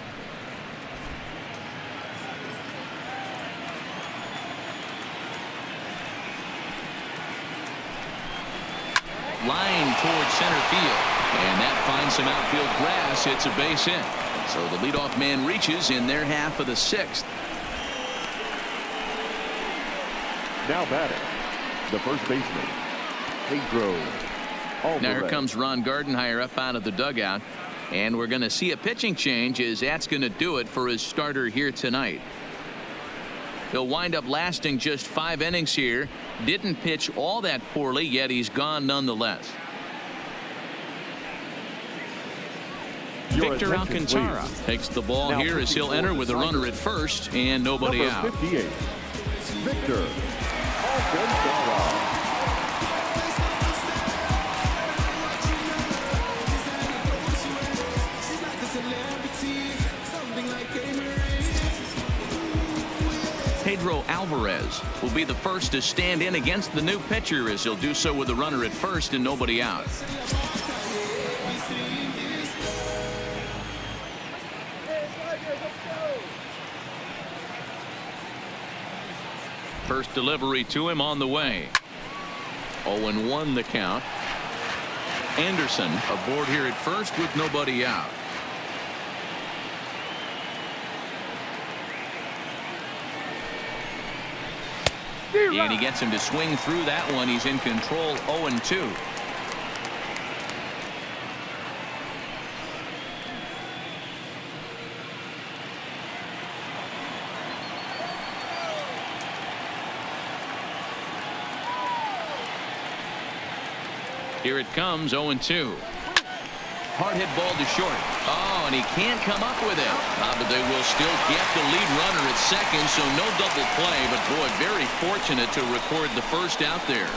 Line towards center field. And that finds some outfield grass. It's a base hit. So the leadoff man reaches in their half of the 6th. Now batting, the first baseman, Pedro Now here comes Ron Gardenhire up out of the dugout. And we're going to see a pitching change as that's going to do it for his starter here tonight. He'll wind up lasting just 5 innings here. Didn't pitch all that poorly, yet he's gone nonetheless. Victor Alcantara takes the ball Now here as he'll enter with a runner at first and nobody Number out. 58, Victor Alcantara. Pedro Alvarez will be the first to stand in against the new pitcher as he'll do so with a runner at first and nobody out. First delivery to him on the way. 0-1 the count. Anderson aboard here at first with nobody out. And he gets him to swing through that one. He's in control. 0-2. Here it comes. 0-2. Hard hit ball to short. Oh, and he can't come up with it. But they will still get the lead runner at second, so no double play. But boy, very fortunate to record the first out there.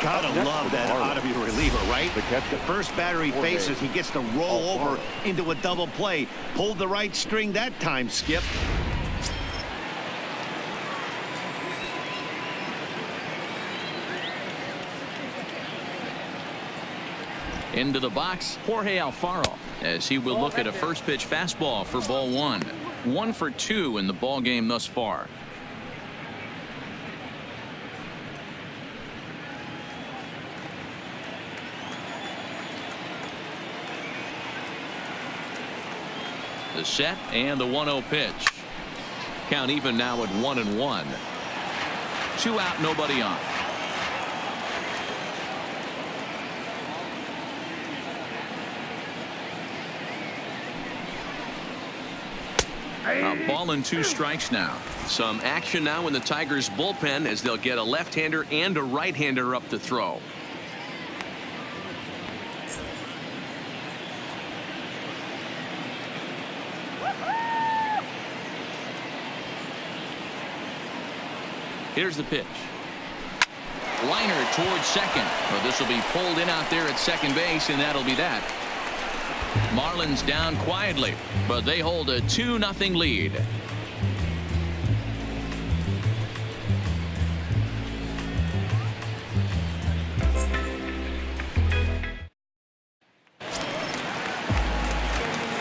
Gotta love that out of your reliever, right? The first batter he faces, he gets to roll over into a double play. Pulled the right string that time, Skip. Into the box, Jorge Alfaro, as he will look at a first pitch fastball for ball 1. 1 for 2 in the ball game thus far. The set and the 1-0 pitch. Count even now at 1-1. 2 out, nobody on. A ball and 2 strikes now. Some action now in the Tigers bullpen as they'll get a left-hander and a right-hander up to throw. Here's the pitch. Liner towards second. Well, this will be pulled in out there at second base, and that'll be that. Marlins down quietly, but they hold a 2-0 lead.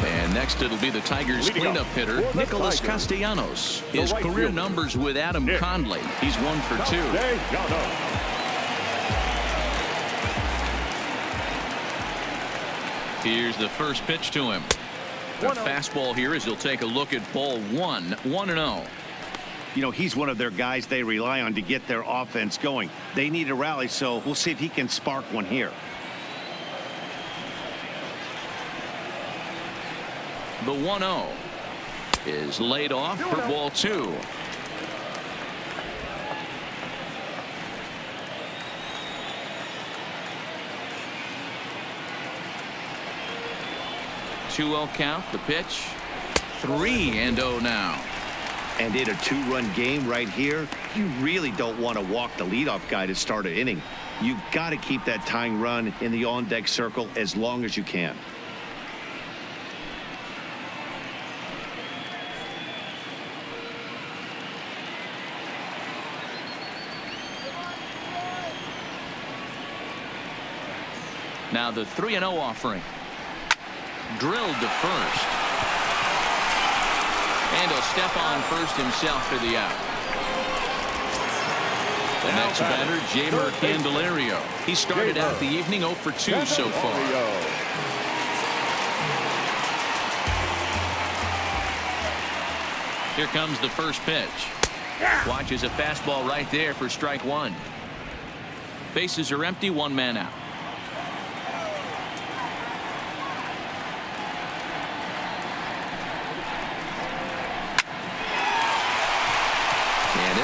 And next it'll be the Tigers cleanup hitter, Nicholas Castellanos. His career numbers with Adam Conley. He's 1 for 2. Here's the first pitch to him. The fastball here as he'll take a look at ball 1. 1-0. You know, he's one of their guys they rely on to get their offense going. They need a rally, so we'll see if he can spark one here. The 1-0 is laid off for ball 2. Count. The pitch. 3-0 now. And in a 2-run game right here, you really don't want to walk the leadoff guy to start an inning. You've got to keep that tying run in the on-deck circle as long as you can. Now the 3-0 offering. Drilled to first. And he'll step on first himself for the out. The next batter, Jamer Candelario. He started out the evening 0 for 2 so far. Here comes the first pitch. Watches a fastball right there for strike 1. Bases are empty, 1 man out.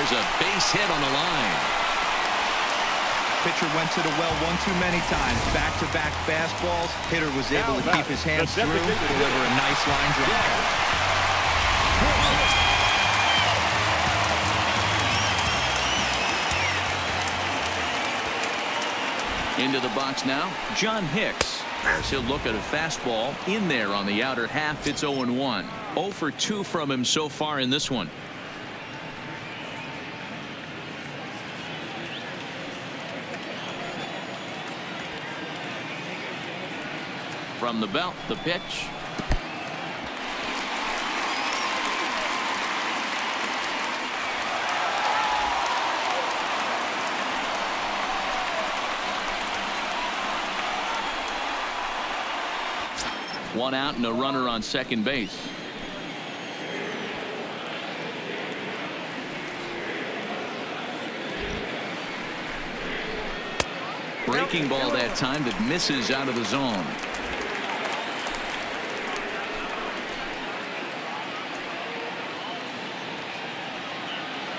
There's a base hit on the line. Pitcher went to the well one too many times. Back-to-back fastballs. Hitter was able to keep his hands through, deliver a nice line drive. Into the box now, John Hicks. As he'll look at a fastball in there on the outer half. It's 0-1. 0 for 2 from him so far in this one. From the belt, the pitch. One out and a runner on second base. Breaking ball that time that misses out of the zone.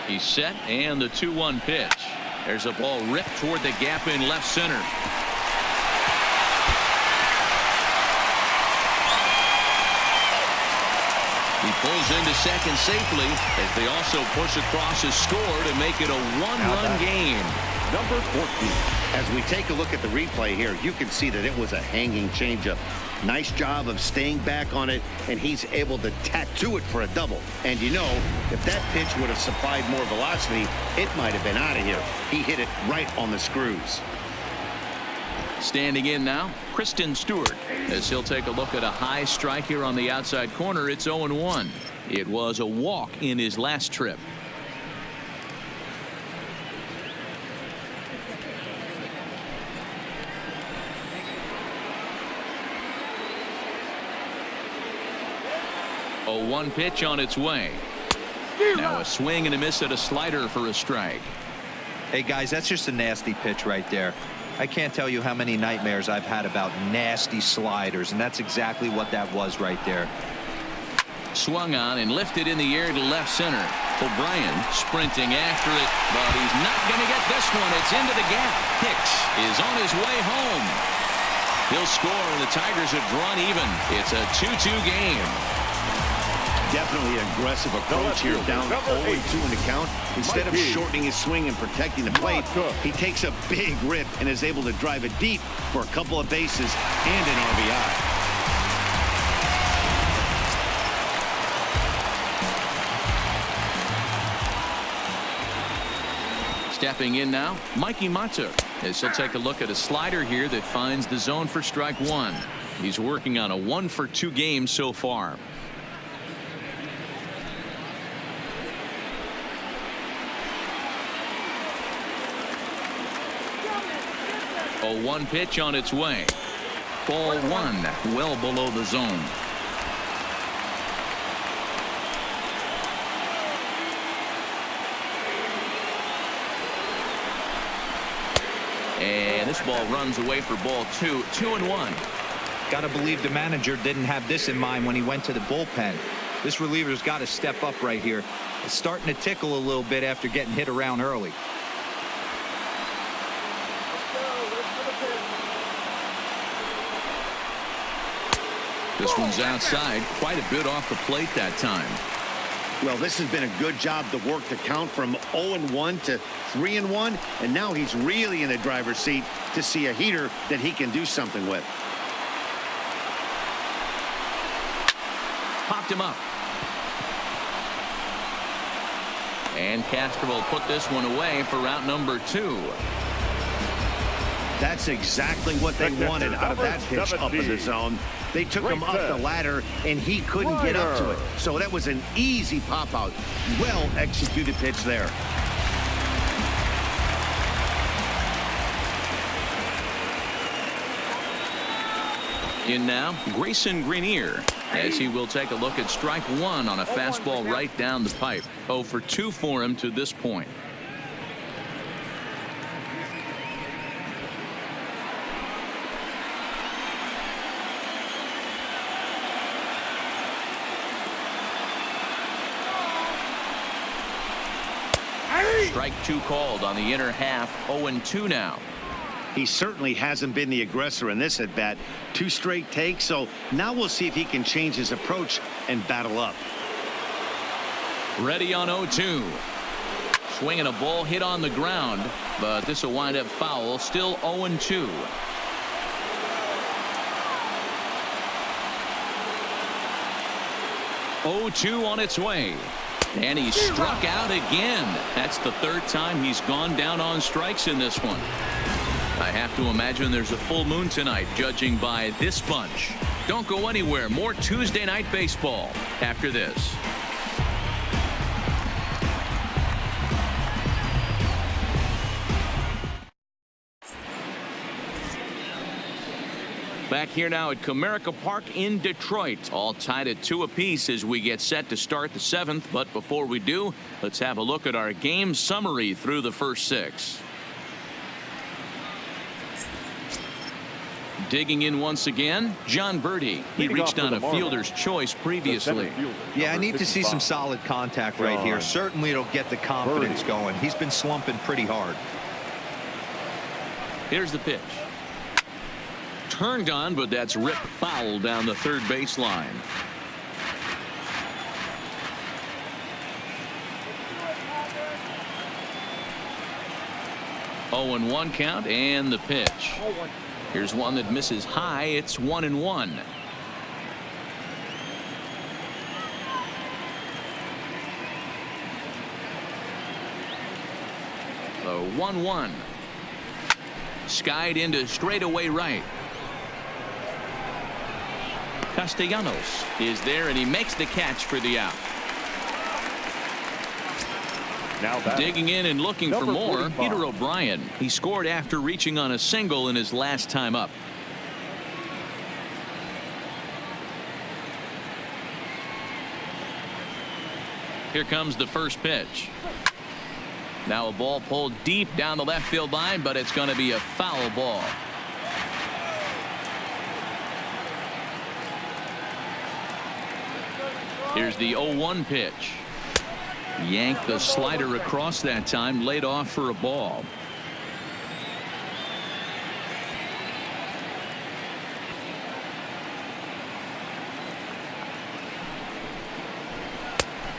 He's set, and the 2-1 pitch. There's a ball ripped toward the gap in left center. He pulls into second safely as they also push across his score to make it a one-run game. Number 14. As we take a look at the replay here, you can see that it was a hanging changeup. Nice job of staying back on it, and he's able to tattoo it for a double. And you know, if that pitch would have supplied more velocity, it might have been out of here. He hit it right on the screws. Standing in now, Kristen Stewart, as he'll take a look at a high strike here on the outside corner. It's 0-1. It was a walk in his last trip. A 1 pitch on its way. Now a swing and a miss at a slider for a strike. Hey guys, that's just a nasty pitch right there. I can't tell you how many nightmares I've had about nasty sliders, and that's exactly what that was right there. Swung on and lifted in the air to left center. O'Brien sprinting after it, but he's not going to get this one. It's into the gap. Hicks is on his way home. He'll score, and the Tigers have drawn even. It's a 2-2 game. Definitely an aggressive approach here, down 0-2 in the count. Instead of shortening his swing and protecting the plate, he takes a big rip and is able to drive it deep for a couple of bases and an RBI. Stepping in now, Mikey Matuk, as he'll take a look at a slider here that finds the zone for strike 1. He's working on a 1 for 2 game so far. A 1 pitch on its way. Ball 1, well below the zone. And this ball runs away for ball 2. 2-1. Got to believe the manager didn't have this in mind when he went to the bullpen. This reliever's got to step up right here. It's starting to tickle a little bit after getting hit around early. This one's outside, quite a bit off the plate that time. Well, this has been a good job to work the count from 0-1 to 3-1, and now he's really in the driver's seat to see a heater that he can do something with. Popped him up. And Castro will put this one away for route number 2. That's exactly what they wanted out of that pitch up in the zone. They took him up the ladder, and he couldn't get up to it. So that was an easy pop-out. Well-executed pitch there. In now, Grayson Greenier, as he will take a look at strike 1 on a fastball right down the pipe. 0 for 2 for him to this point. Strike two called on the inner half. 0-2 now. He certainly hasn't been the aggressor in this at bat. 2 straight takes, so now we'll see if he can change his approach and battle up. Ready on 0-2. Swinging a ball hit on the ground, but this will wind up foul. Still 0-2. On its way. And he struck out again. That's the 3rd time he's gone down on strikes in this one. I have to imagine there's a full moon tonight, judging by this bunch. Don't go anywhere. More Tuesday Night Baseball after this. Back here now at Comerica Park in Detroit. All tied at 2 apiece as we get set to start the 7th. But before we do, let's have a look at our game summary through the first 6. Digging in once again, John Birdie. He reached on a fielder's choice previously. Yeah, I need to see some solid contact right here. Certainly it'll get the confidence going. He's been slumping pretty hard. Here's the pitch. Turned on, but that's ripped foul down the 3rd baseline. Oh, and 1 count, and the pitch. Here's one that misses high. It's 1-1. The 1-1. Skied into straightaway right. Castellanos is there, and he makes the catch for the out. Now digging in and looking for more, 45. Peter O'Brien. He scored after reaching on a single in his last time up. Here comes the first pitch. Now a ball pulled deep down the left field line, but it's going to be a foul ball. Here's the 0-1 pitch. Yanked the slider across that time, laid off for a ball.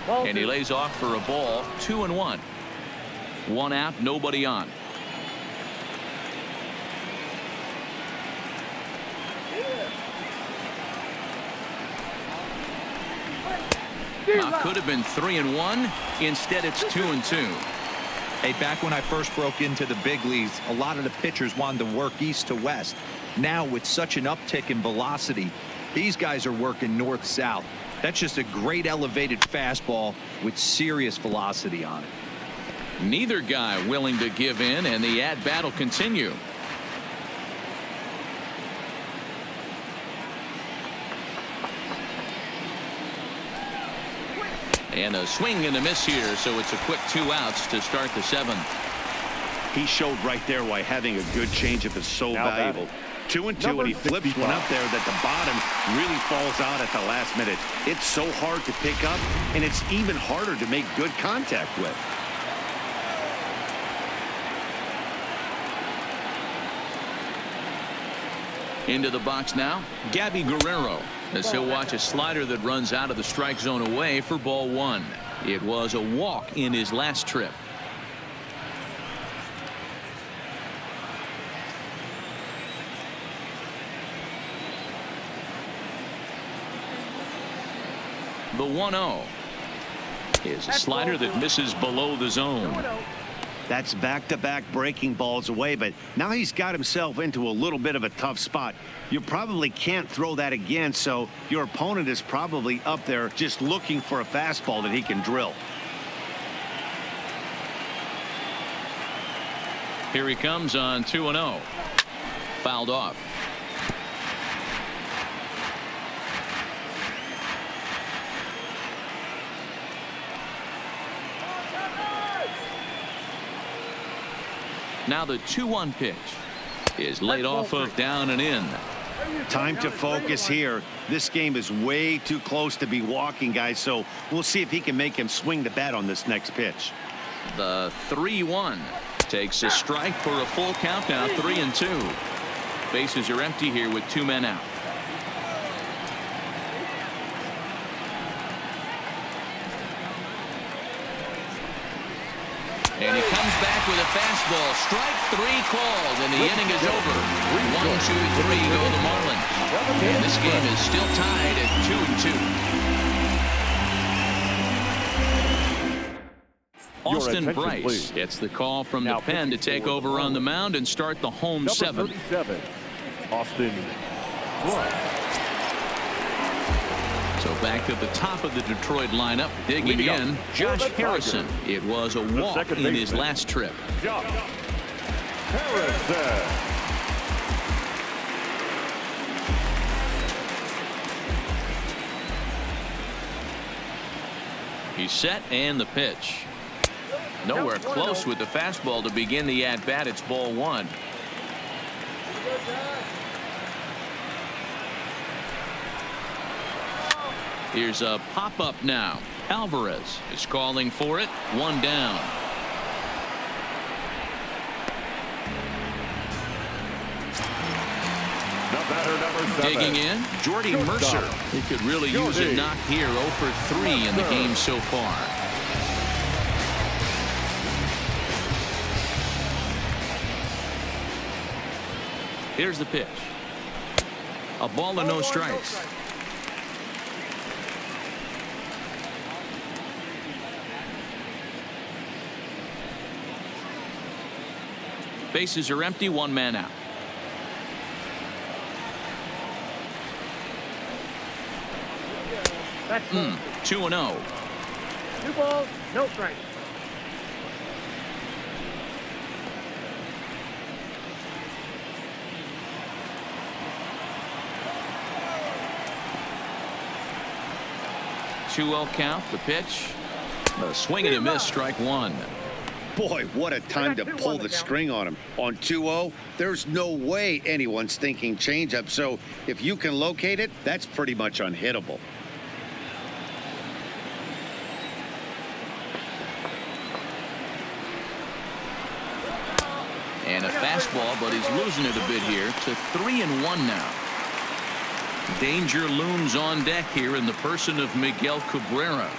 And he lays off for a ball. 2-1. 1 out, nobody on. Could have been 3-1. Instead, it's 2-2. Hey, back when I first broke into the big leagues, a lot of the pitchers wanted to work east to west. Now, with such an uptick in velocity, these guys are working north-south. That's just a great elevated fastball with serious velocity on it. Neither guy willing to give in, and the at-bat will continue. And a swing and a miss here, so it's a quick 2 outs to start the 7th. He showed right there why having a good changeup is so valuable. 2-2, and he flips one up there that the bottom really falls out at the last minute. It's so hard to pick up, and it's even harder to make good contact with. Into the box now, Gabby Guerrero, as he'll watch a slider that runs out of the strike zone away for ball 1. It was a walk in his last trip. The 1-0 is a slider that misses below the zone. That's back-to-back breaking balls away, but now he's got himself into a little bit of a tough spot. You probably can't throw that again, so your opponent is probably up there just looking for a fastball that he can drill. Here he comes on 2-0. Fouled off. Now the 2-1 pitch is laid off of down and in. Time to focus here. This game is way too close to be walking, guys, so we'll see if he can make him swing the bat on this next pitch. The 3-1 takes a strike for a full count now. 3-2. Bases are empty here with 2 men out. And he comes back with a fastball. Strike 3 called, and the inning is over. 1-2-3 go the Marlins. And this game is still tied at 2-2. Austin Bryce gets the call from the pen to take over on the mound and start the home 7th. Austin Bryce. So back at the top of the Detroit lineup, digging in, Josh Harrison. It was a walk in his last trip. Josh Harrison. He's set and the pitch. Nowhere close with the fastball to begin the at-bat. It's ball 1. Here's a pop-up now. Alvarez is calling for it. 1 down. The batter, number 7. Digging in, Jordy Mercer. He could really use a knock here. 0 for 3 in the game so far. Here's the pitch. A ball and no strikes. Bases are empty. 1 man out. That's 2-0. 2 balls, no strikes. Count. The pitch. A swing and a miss. Strike 1. Boy, what a time to pull the string on him. On 2-0, there's no way anyone's thinking changeup. So if you can locate it, that's pretty much unhittable. And a fastball, but he's losing it a bit here to 3-1 now. Danger looms on deck here in the person of Miguel Cabrera.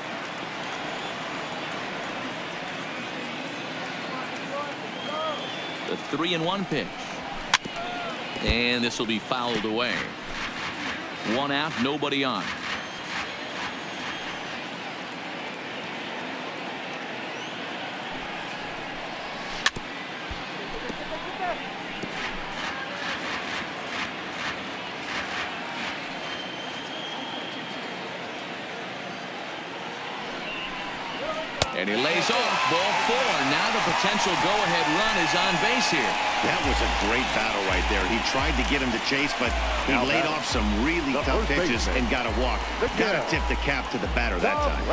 The 3-1 pitch. And this will be fouled away. 1 out, nobody on. And he lays off. Ball 4. Now the potential go-ahead run is on base here. That was a great battle right there. He tried to get him to chase, but he laid off some really tough pitches and got a walk. Got to tip the cap to the batter that time.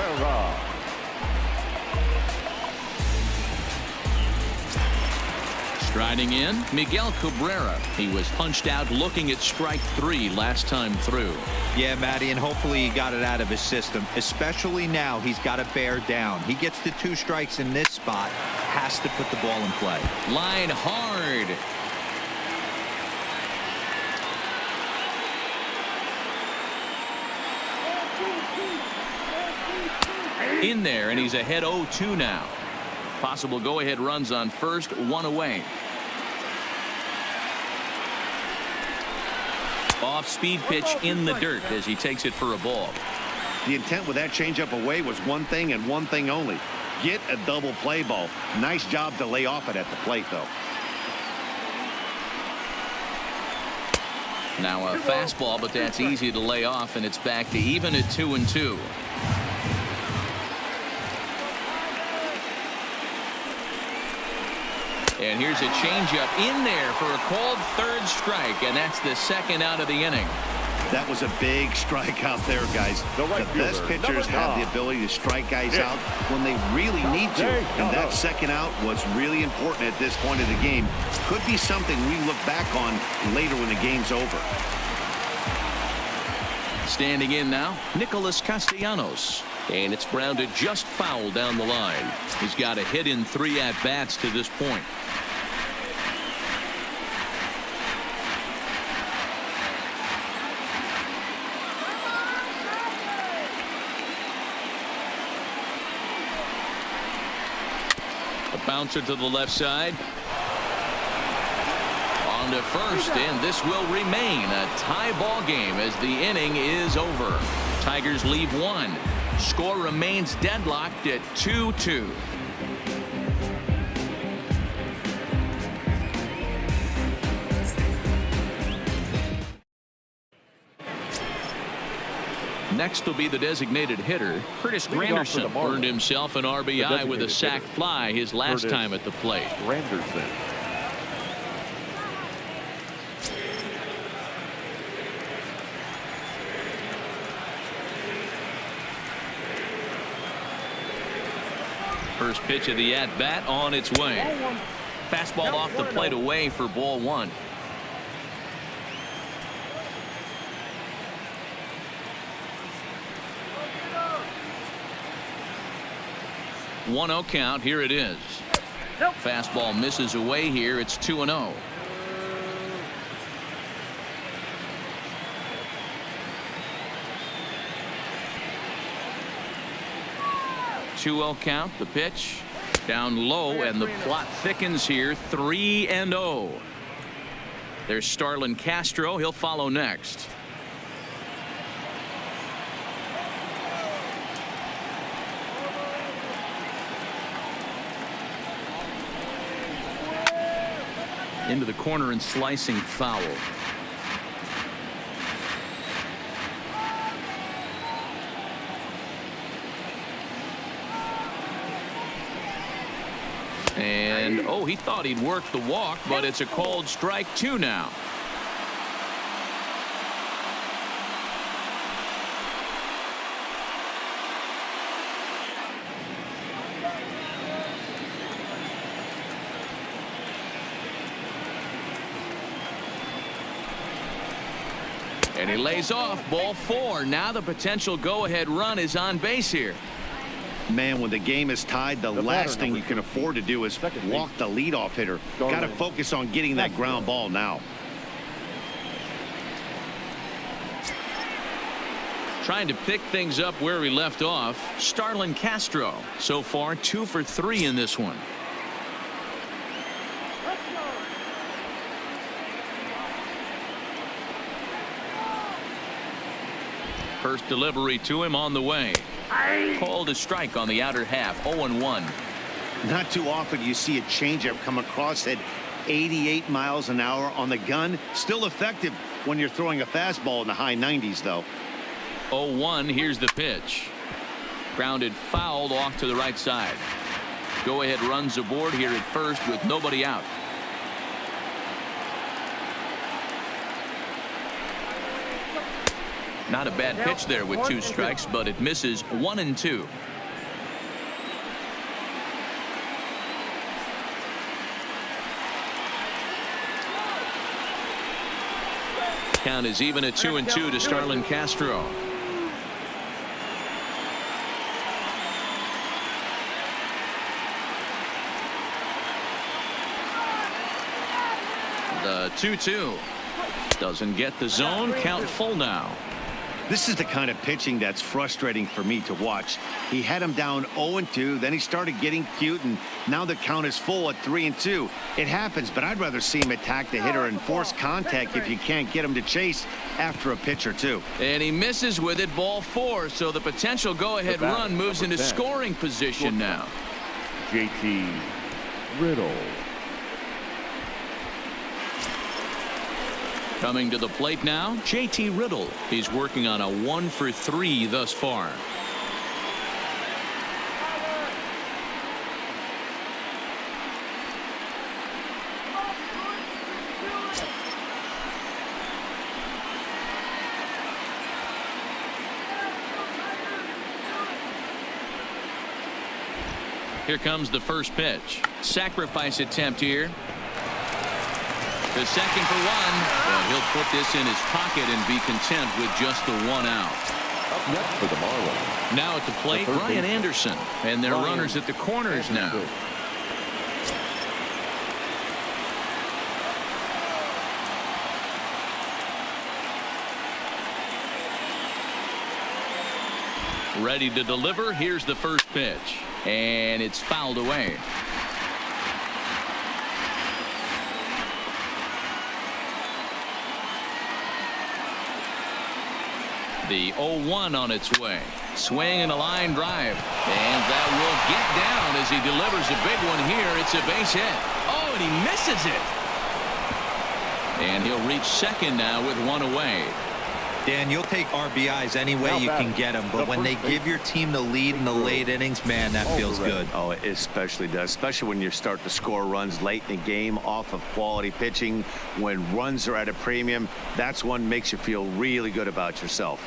Striding in, Miguel Cabrera. He was punched out looking at strike 3 last time through. Yeah, Matty, and hopefully he got it out of his system. Especially now, he's got to bear down. He gets the 2 strikes in this spot, has to put the ball in play. Line hard. In there, and he's ahead 0-2 now. Possible go-ahead runs on first, 1 away. Off-speed pitch in the dirt as he takes it for a ball. The intent with that changeup away was one thing and one thing only. Get a double play ball. Nice job to lay off it at the plate, though. Now a fastball, but that's easy to lay off, and it's back to even at 2-2. And here's a changeup in there for a called 3rd strike, and that's the 2nd out of the inning. That was a big strike out there, guys. The best pitchers have the ability to strike guys out when they really need to. And that 2nd out was really important at this point of the game. Could be something we look back on later when the game's over. Standing in now, Nicholas Castellanos. And it's grounded just foul down the line. He's got a hit in 3 at-bats to this point. A bouncer to the left side. On to first, and this will remain a tie ball game as the inning is over. Tigers leave 1. Score remains deadlocked at 2-2. Next will be the designated hitter. Curtis Granderson earned himself an RBI with a sac fly his last time at the plate. Granderson. First pitch of the at-bat on its way. Fastball off the plate away for ball 1. 1-0 count. Here it is. Fastball misses away here. It's 2-0. Count. The pitch down low, and the plot thickens here. 3-0. There's Starlin Castro. He'll follow next. Into the corner and slicing foul. And he thought he'd work the walk, but it's a called strike 2 now. And he lays off. Ball 4. Now the potential go-ahead run is on base here. Man, when the game is tied, the last thing you can afford to do is walk the leadoff hitter. Got to focus on getting that ground ball now. Trying to pick things up where we left off. Starlin Castro so far 2 for 3 in this one. First delivery to him on the way. Called a strike on the outer half. 0-1. Not too often you see a changeup come across at 88 miles an hour on the gun. Still effective when you're throwing a fastball in the high 90s, though. 0-1. Here's the pitch. Grounded fouled off to the right side. Go ahead runs aboard here at first with nobody out. Not a bad pitch there with 2 strikes, but it misses. 1-2. Count is even at 2-2 to Starlin Castro. The 2-2 doesn't get the zone. Count full now. This is the kind of pitching that's frustrating for me to watch. He had him down 0-2, then he started getting cute, and now the count is full at 3-2. It happens, but I'd rather see him attack the hitter and force contact if you can't get him to chase after a pitch or 2. And he misses with it. Ball 4. So the potential go-ahead run moves into scoring position now. JT Riddle. Coming to the plate now, JT Riddle. He's working on a 1 for 3 thus far. Here comes the first pitch. Sacrifice attempt here. The second for 1. Well, he'll put this in his pocket and be content with just the 1 out. Up next for the Marlins. Now at the plate, Ryan Anderson. And their runners at the corners now. Ready to deliver. Here's the first pitch. And it's fouled away. The 0-1 on its way. Swing and a line drive. And that will get down as he delivers a big one here. It's a base hit. Oh, and he misses it. And he'll reach second now with one away. Dan, you'll take RBIs any way you can get them, but when they give your team the lead in the late innings, man, that feels good. Oh, it especially does, especially when you start to score runs late in the game off of quality pitching. When runs are at a premium, that's one makes you feel really good about yourself.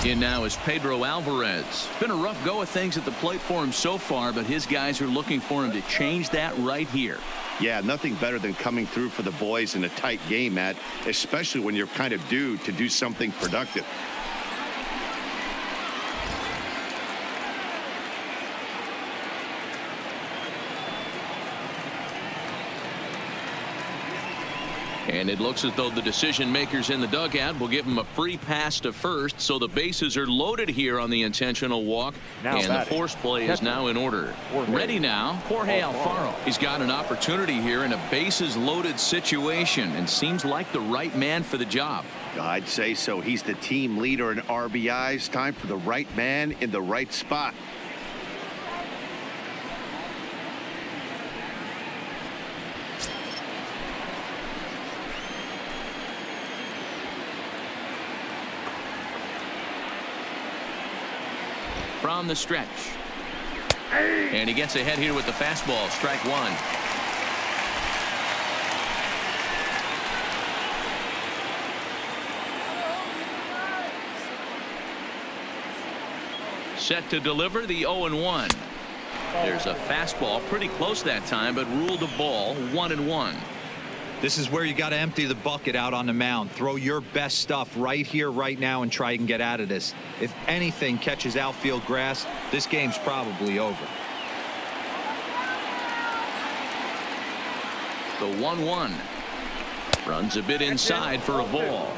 In now is Pedro Alvarez. Been a rough go of things at the plate for him so far, but his guys are looking for him to change that right here. Yeah, nothing better than coming through for the boys in a tight game, Matt, especially when you're kind of due to do something productive. And it looks as though the decision makers in the dugout will give him a free pass to first, so the bases are loaded here on the intentional walk, and the force play is now in order. Ready now, Jorge Alfaro. He's got an opportunity here in a bases loaded situation and seems like the right man for the job. I'd say so. He's the team leader in RBIs. Time for the right man in the right spot. From the stretch. And he gets ahead here with the fastball. Strike one. Set to deliver the 0-1. There's a fastball pretty close that time, but ruled a ball. 1-1. This is where you got to empty the bucket out on the mound. Throw your best stuff right here, right now, and try and get out of this. If anything catches outfield grass, this game's probably over. The 1-1. Runs a bit inside for a ball.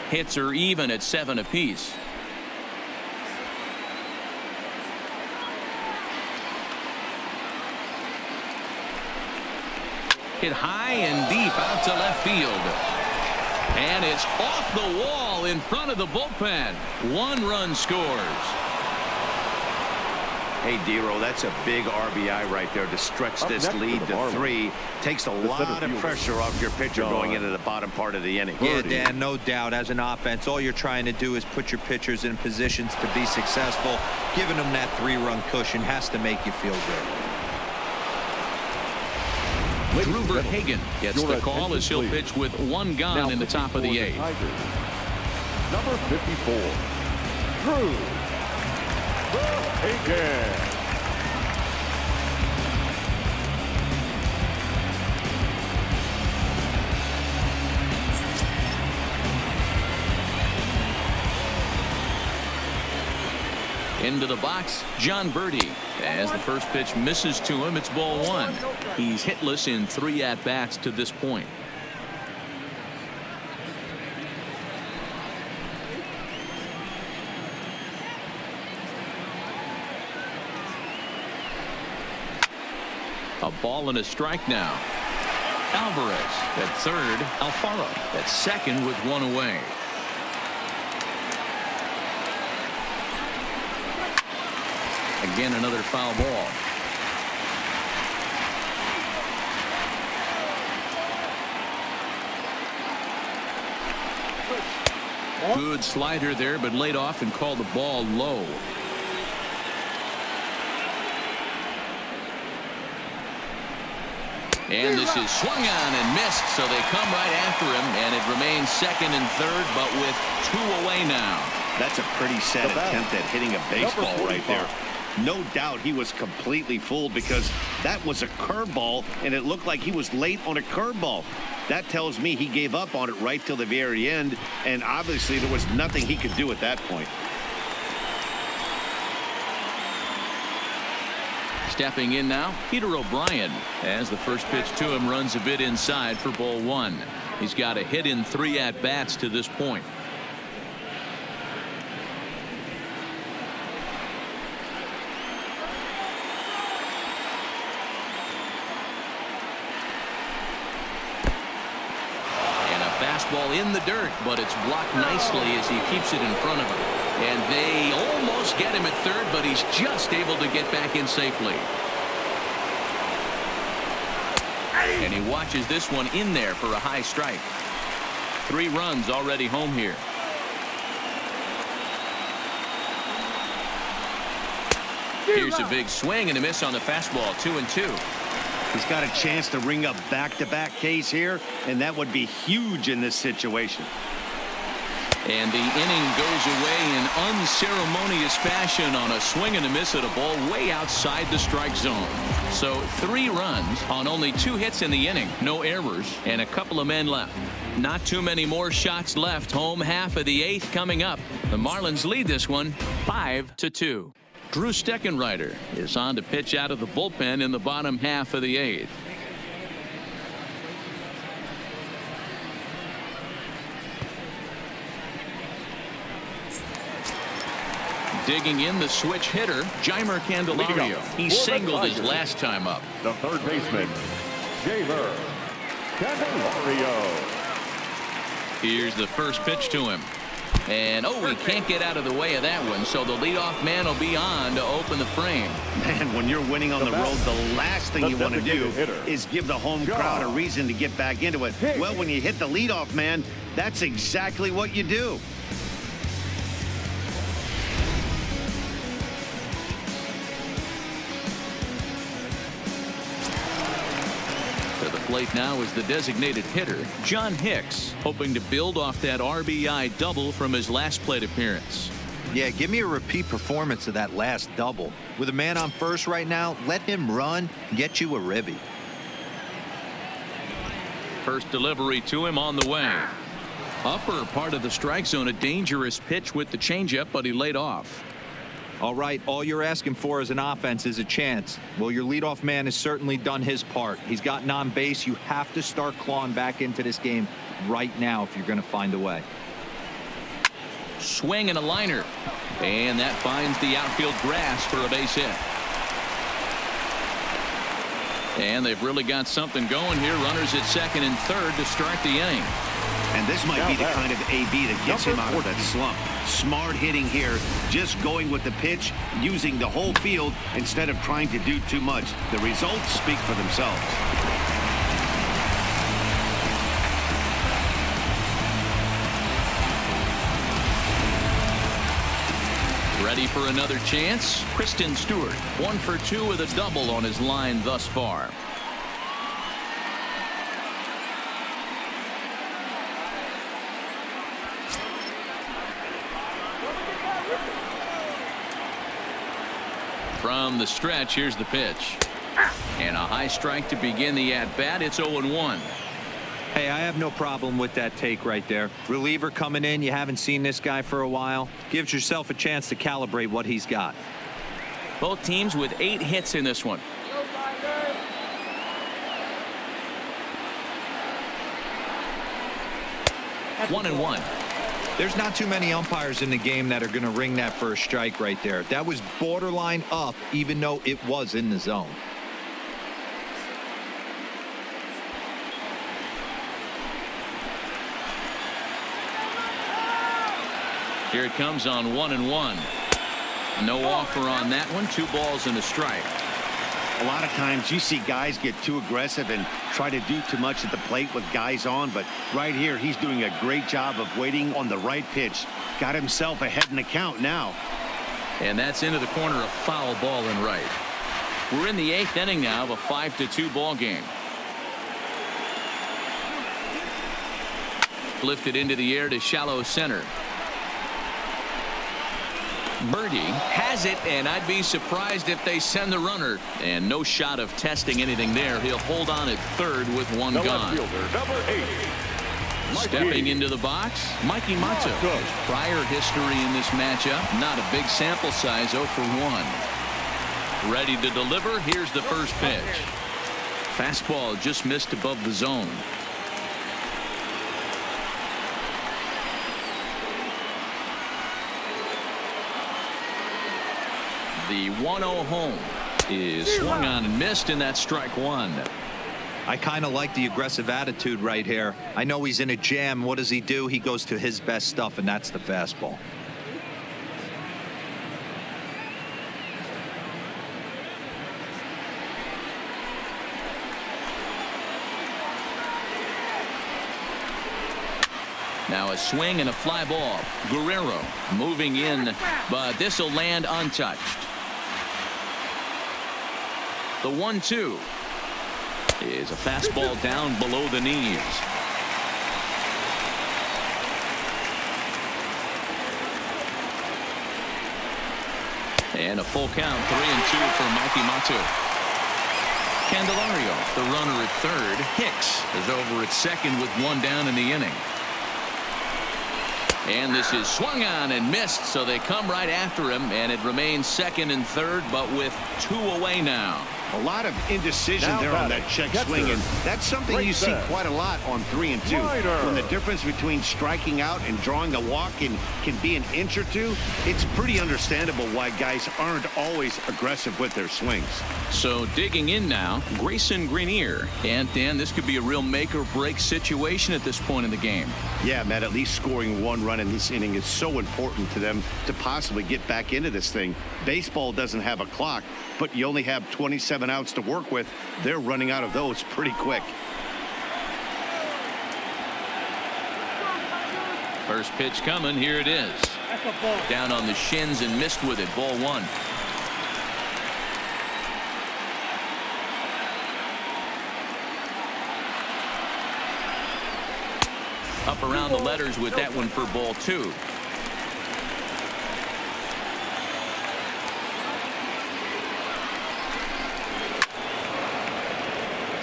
Hits are even at 7 apiece. Hit high and deep out to left field. And it's off the wall in front of the bullpen. 1 run scores. Hey, Dero, that's a big RBI right there to stretch this lead to 3. Takes a lot of pressure off your pitcher going into the bottom part of the inning. Yeah, Dan, no doubt. As an offense, all you're trying to do is put your pitchers in positions to be successful. Giving them that 3-run cushion has to make you feel good. Gruber Hagen gets the call as he'll pitch with 1 gone in the top of the 8th. Number 54, Gruber Hagen. Into the box, John Birdie. As the first pitch misses to him, it's ball 1. He's hitless in 3 at-bats to this point. A ball and a strike now. Alvarez at third. Alfaro at second with 1 away. Again, another foul ball. Good slider there, but laid off and called the ball low. And this is swung on and missed, so they come right after him, and it remains second and third, but with 2 away now. That's a pretty sad attempt at hitting a baseball right there. No doubt he was completely fooled because that was a curveball, and it looked like he was late on a curveball. That tells me he gave up on it right till the very end, and obviously there was nothing he could do at that point. Stepping in now, Peter O'Brien, as the first pitch to him runs a bit inside for ball 1. He's got a hit in 3 at-bats to this point. Fastball in the dirt, but it's blocked nicely as he keeps it in front of him. And they almost get him at third, but he's just able to get back in safely. And he watches this one in there for a high strike. 3 runs already home here. Here's a big swing and a miss on the fastball. 2-2. He's got a chance to ring up back-to-back Ks here, and that would be huge in this situation. And the inning goes away in unceremonious fashion on a swing and a miss at a ball way outside the strike zone. So 3 runs on only 2 hits in the inning, no errors, and a couple of men left. Not too many more shots left. Home half of the 8th coming up. The Marlins lead this one 5-2. Drew Steckenrider is on to pitch out of the bullpen in the bottom half of the 8th. Digging in the switch hitter, Jeimer Candelario. He singled his last time up. The third baseman, Jeimer Candelario. Here's the first pitch to him. And he can't get out of the way of that one, so the leadoff man will be on to open the frame. Man, when you're winning on the road, the last thing you want to do is give the home crowd a reason to get back into it. Well, when you hit the leadoff man, that's exactly what you do. Plate now is the designated hitter, John Hicks, hoping to build off that RBI double from his last plate appearance. Yeah, give me a repeat performance of that last double. With a man on first right now, let him run, get you a ribby. First delivery to him on the way. Upper part of the strike zone, a dangerous pitch with the changeup, but he laid off. All right, all you're asking for as an offense is a chance. Well, your leadoff man has certainly done his part. He's gotten on base. You have to start clawing back into this game right now if you're going to find a way. Swing and a liner. And that finds the outfield grass for a base hit. And they've really got something going here. Runners at second and third to start the inning. And this might be the kind of AB that gets him out of that slump. Smart hitting here, just going with the pitch, using the whole field instead of trying to do too much. The results speak for themselves. Ready for another chance? Kristen Stewart, 1 for 2 with a double on his line thus far. From the stretch, here's the pitch. And a high strike to begin the at-bat. It's 0-1. Hey, I have no problem with that take right there. Reliever coming in. You haven't seen this guy for a while. Gives yourself a chance to calibrate what he's got. Both teams with 8 hits in this one. That's 1-1. There's not too many umpires in the game that are going to ring that first strike right there. That was borderline up, even though it was in the zone. Here it comes on 1-1. No offer on that one. 2 balls and a strike. A lot of times you see guys get too aggressive and try to do too much at the plate with guys on, but right here he's doing a great job of waiting on the right pitch. Got himself ahead in the count now. And that's into the corner, a foul ball and right. We're in the 8th inning now of a 5-2 ball game. Lifted into the air to shallow center. Birdie has it, and I'd be surprised if they send the runner. And no shot of testing anything there. He'll hold on at third with one gone. Number 8. Stepping into the box, Mikey Matto. His prior history in this matchup, not a big sample size, 0 for 1. Ready to deliver. Here's the first pitch. Fastball just missed above the zone. The 1-0 home is swung on and missed, and that's strike one. I kind of like the aggressive attitude right here. I know he's in a jam. What does he do? He goes to his best stuff, and that's the fastball. Now a swing and a fly ball. Guerrero moving in, but this will land untouched. The 1-2 is a fastball down below the knees. And a full count, 3-2 for Mikey Matto. Candelario, the runner at third. Hicks is over at second with one down in the inning. And this is swung on and missed, so they come right after him, and it remains second and third, but with 2 away now. A lot of indecision there on that check swing, and that's something you see quite a lot on 3 and 2. When the difference between striking out and drawing a walk can be an inch or two, it's pretty understandable why guys aren't always aggressive with their swings. So digging in now, Grayson Greenier. And Dan, this could be a real make or break situation at this point in the game. Yeah, Matt, at least scoring 1 run in this inning is so important to them to possibly get back into this thing. Baseball doesn't have a clock, but you only have 27 outs to work with. They're running out of those pretty quick. First pitch coming. Here it is. Down on the shins and missed with it. Ball 1. Up around the letters with that one for ball 2.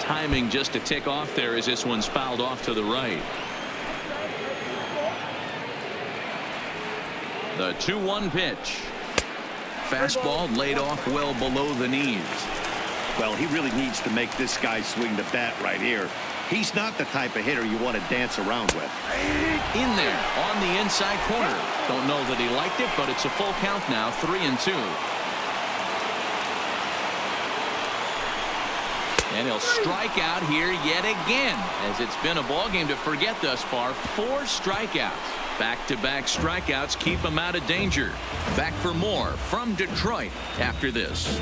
Timing just a tick off there as this one's fouled off to the right. The 2-1 pitch. Fastball laid off well below the knees. Well, he really needs to make this guy swing the bat right here. He's not the type of hitter you want to dance around with. In there on the inside corner. Don't know that he liked it, but it's a full count now, 3-2. And he'll strike out here yet again, as it's been a ball game to forget thus far. 4 strikeouts. Back-to-back strikeouts keep him out of danger. Back for more from Detroit after this.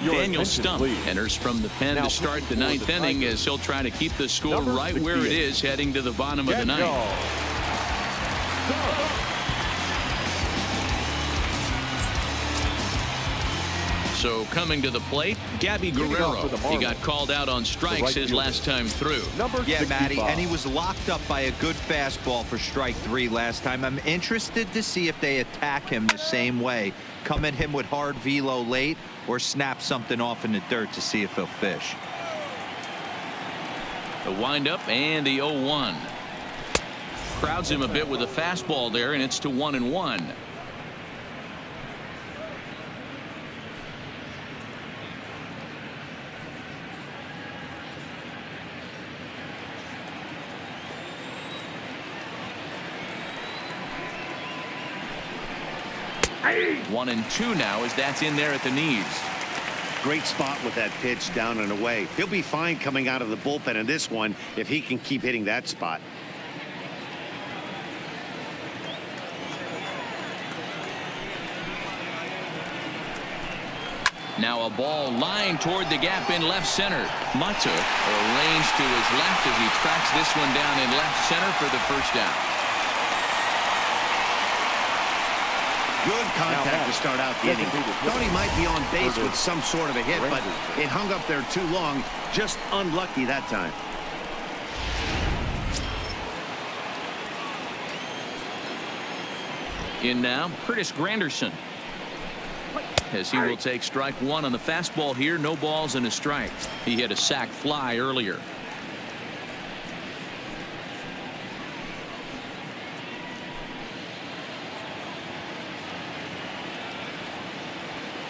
Daniel Stump enters from the pen to start the 9th inning, as he'll try to keep the score right where it is heading to the bottom of the 9th. So coming to the plate, Gabby Guerrero. He got called out on strikes his last time through. Yeah, Matty, and he was locked up by a good fastball for strike 3 last time. I'm interested to see if they attack him the same way. Come at him with hard velo late or snap something off in the dirt to see if he'll fish. The windup and the 0-1. Crowds him a bit with a fastball there, and it's to 1-1. Hey! 1-2 now, as that's in there at the knees. Great spot with that pitch down and away. He'll be fine coming out of the bullpen in this one if he can keep hitting that spot. Now a ball lined toward the gap in left center. Matto arranged to his left as he tracks this one down in left center for the first out. Good contact to start out the inning. Thought he might be on base with some sort of a hit, but it hung up there too long. Just unlucky that time. In now, Curtis Granderson. As he will take strike one on the fastball here. No balls and a strike. He hit a sac fly earlier.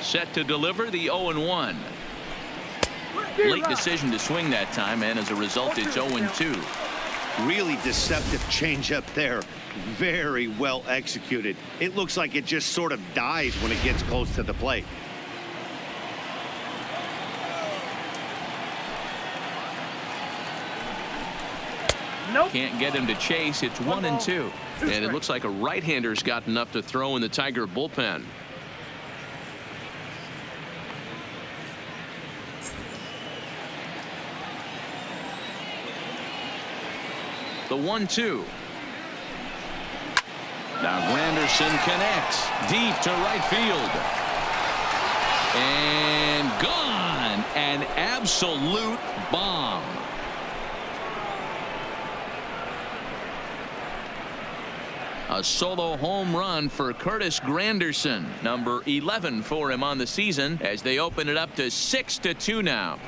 Set to deliver the 0-1. Late decision to swing that time, and as a result, it's 0-2. Really deceptive changeup there. Very well executed. It looks like it just sort of dies when it gets close to the plate. Nope. Can't get him to chase. It's 1-2. And it looks like a right-hander's got enough to throw in the Tiger bullpen. The 1-2. Now Granderson connects deep to right field. And gone. An absolute bomb. A solo home run for Curtis Granderson. Number 11 for him on the season as they open it up to 6-2 now.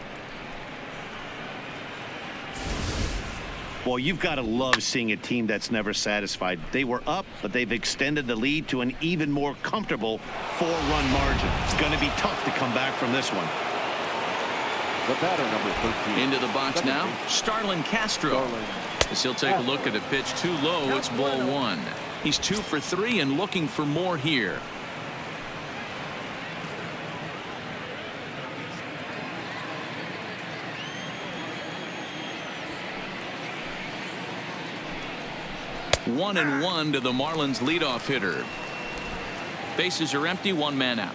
Well, you've got to love seeing a team that's never satisfied. They were up, but they've extended the lead to an even more comfortable 4-run margin. It's going to be tough to come back from this one. The batter, number 13. Into the box now, Starlin Castro. As he'll take a look at a pitch too low, it's ball one. He's 2 for 3 and looking for more here. One and one to the Marlins leadoff hitter. Bases are empty, one man out.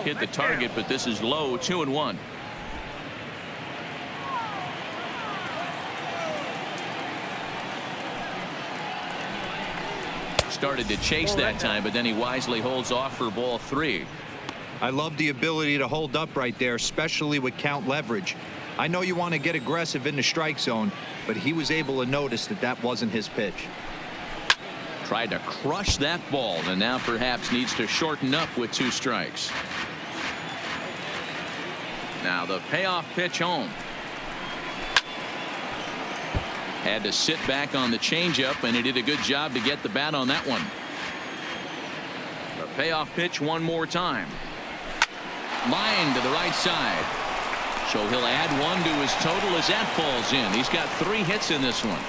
Hit the target, but this is low. 2-1. Started to chase that time, but then he wisely holds off for ball 3. I love the ability to hold up right there, especially with count leverage. I know you want to get aggressive in the strike zone, but he was able to notice that that wasn't his pitch. Tried to crush that ball, and now perhaps needs to shorten up with 2 strikes. Now the payoff pitch home. Had to sit back on the changeup, and he did a good job to get the bat on that one. The payoff pitch one more time. Line to the right side. So he'll add 1 to his total as that falls in. He's got 3 hits in this one.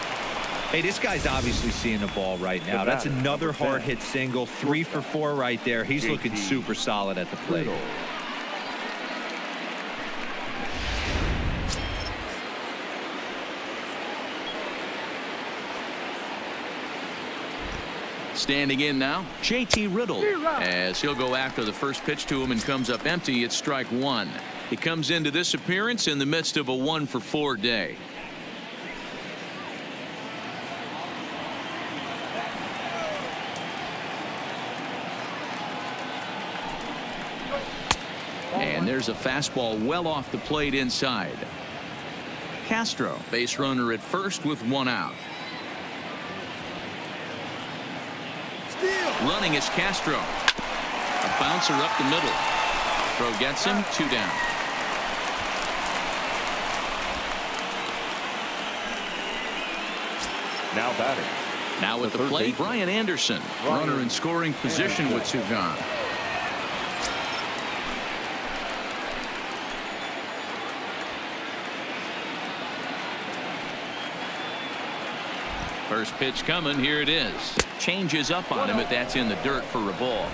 Hey, this guy's obviously seeing the ball right now. That's another hard hit single. 3 for 4 right there. He's looking super solid at the plate. Standing in now, JT Riddle, as he'll go after the first pitch to him and comes up empty. It's strike 1. He comes into this appearance in the midst of a 1 for 4 day. And there's a fastball well off the plate inside. Castro, base runner at first with 1 out. Running is Castro. A bouncer up the middle. Throw gets him. 2 down. Now batting. Now at the plate, Brian Anderson. Runner in scoring position with 2 gone. First pitch coming. Here it is. Changes up on him, but that's in the dirt for a ball.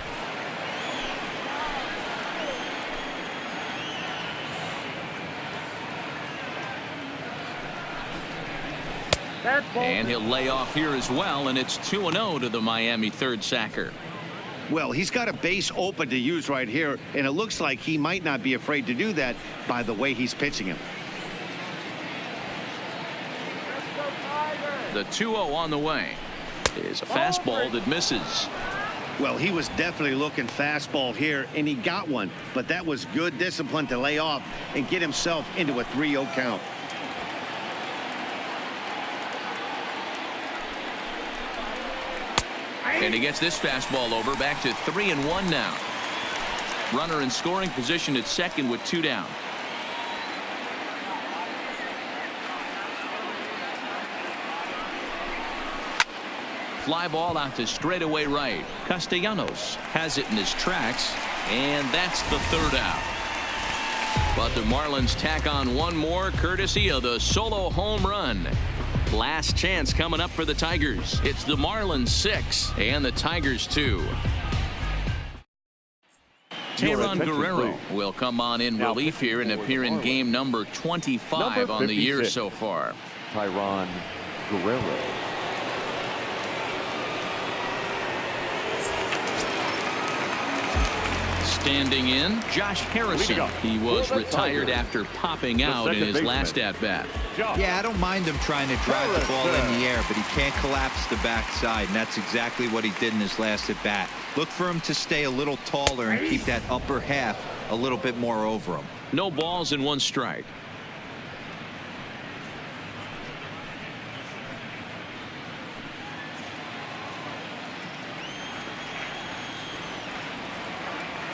And he'll lay off here as well, and it's 2-0 to the Miami third sacker. Well, he's got a base open to use right here, and it looks like he might not be afraid to do that by the way he's pitching him. The 2-0 on the way is a fastball that misses. Well, he was definitely looking fastball here, and he got one, but that was good discipline to lay off and get himself into a 3-0 count. And he gets this fastball over, back to 3-1 now. Runner in scoring position at second with 2 down. Fly ball out to straightaway right. Castellanos has it in his tracks, and that's the 3rd out. But the Marlins tack on one more courtesy of the solo home run. Last chance coming up for the Tigers. It's the Marlins 6 and the Tigers 2. Tayron Guerrero will come on in relief here and appear in game number 25 on the year so far. Tayron Guerrero. Standing in, Josh Harrison. He was retired after popping out in his last at-bat. Yeah, I don't mind him trying to drive the ball in the air, but he can't collapse the backside, and that's exactly what he did in his last at-bat. Look for him to stay a little taller and keep that upper half a little bit more over him. No balls and 1 strike.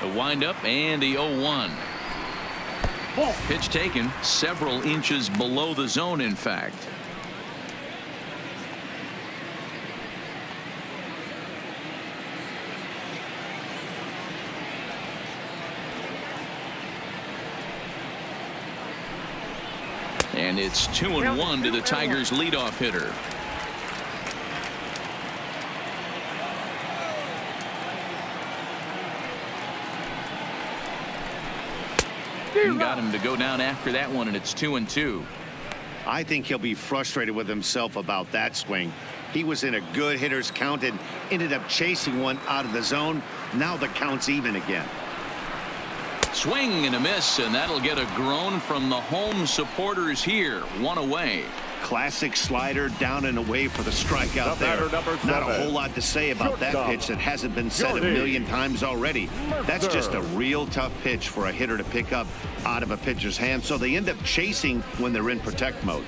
The windup and the 0-1. Pitch taken several inches below the zone, in fact. And it's 2-1 to the Tigers' leadoff hitter. Got him to go down after that one, and it's 2-2. I think he'll be frustrated with himself about that swing. He was in a good hitter's count and ended up chasing one out of the zone. Now the count's even again. Swing and a miss, and that'll get a groan from the home supporters here. 1 away. Classic slider down and away for the strikeout there. Not a whole lot to say about that pitch that hasn't been said a million times already. That's just a real tough pitch for a hitter to pick up out of a pitcher's hand, so they end up chasing when they're in protect mode.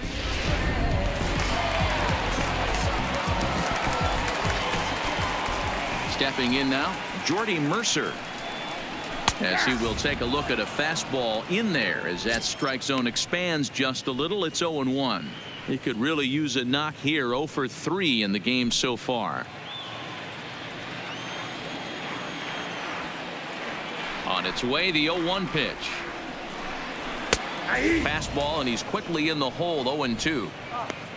Stepping in now, Jordy Mercer, as he will take a look at a fastball in there as that strike zone expands just a little. It's 0-1. He could really use a knock here. 0 for 3 in the game so far. On its way, the 0-1 pitch. Fastball, and he's quickly in the hole. 0-2.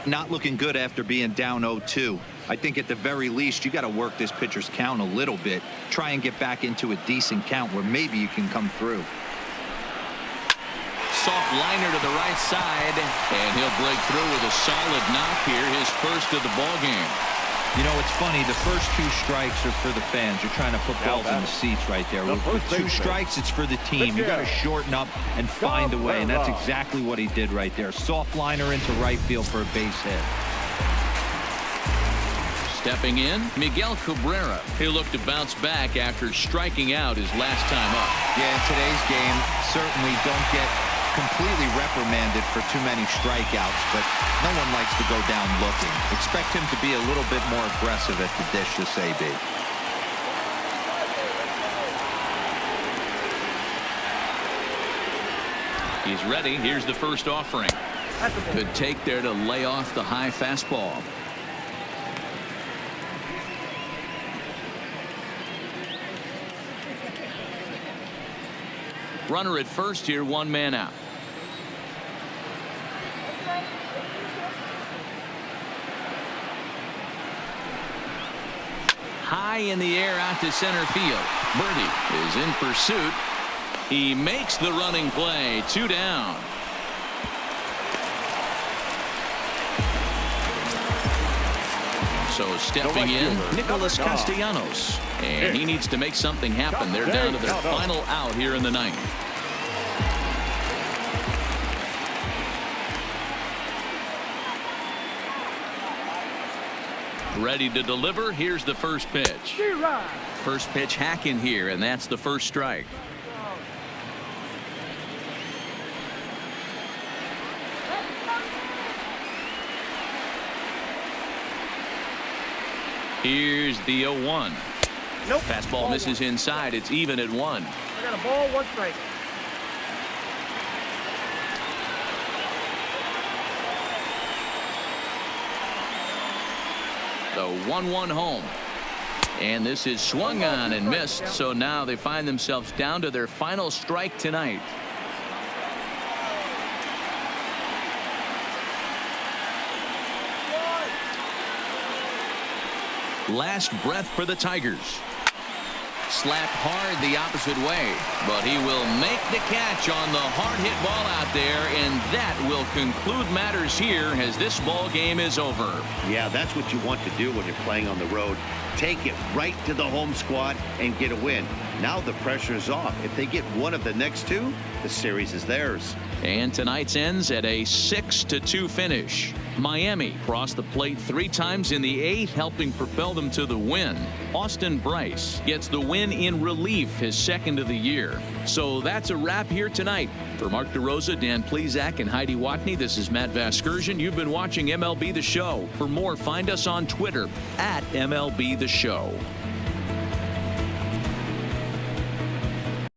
Not looking good after being down 0-2. I think at the very least you got to work this pitcher's count a little bit. Try and get back into a decent count where maybe you can come through. Soft liner to the right side, and he'll break through with a solid knock here, his first of the ball game. You know, it's funny, the first 2 strikes are for the fans. You're trying to put balls in the seats right there. With 2 strikes, it's for the team. You got to shorten up and find a way, and that's exactly what he did right there. Soft liner into right field for a base hit. Stepping in, Miguel Cabrera. He'll look to bounce back after striking out his last time up. Yeah, in today's game, certainly don't get completely reprimanded for too many strikeouts, but no one likes to go down looking. Expect him to be a little bit more aggressive at the dish this AB. He's ready. Here's the first offering. Good take there to lay off the high fastball. Runner at first here, 1 man out. High in the air out to center field. Birdie is in pursuit. He makes the running play. 2 down. So stepping in, Nicholas Castellanos. And he needs to make something happen. They're down to their final out here in the 9th. Ready to deliver. Here's the first pitch. First pitch hacking here, and that's the first strike. Here's the 0-1. Nope. Fastball misses inside. It's even at 1. I got a ball, 1 strike. The 1-1 home. And this is swung on and missed. So now they find themselves down to their final strike tonight. Last breath for the Tigers. Slapped hard the opposite way, but he will make the catch on the hard hit ball out there, and that will conclude matters here as this ball game is over. Yeah, that's what you want to do when you're playing on the road. Take it right to the home squad and get a win. Now the pressure is off. If they get one of the next two, the series is theirs. And tonight's ends at a 6-2 finish. Miami crossed the plate 3 times in the 8th, helping propel them to the win. Austin Bryce gets the win in relief, his 2nd of the year. So that's a wrap here tonight. For Mark DeRosa, Dan Plesac, and Heidi Watney, this is Matt Vasgersian. You've been watching MLB The Show. For more, find us on Twitter @MLB The Show.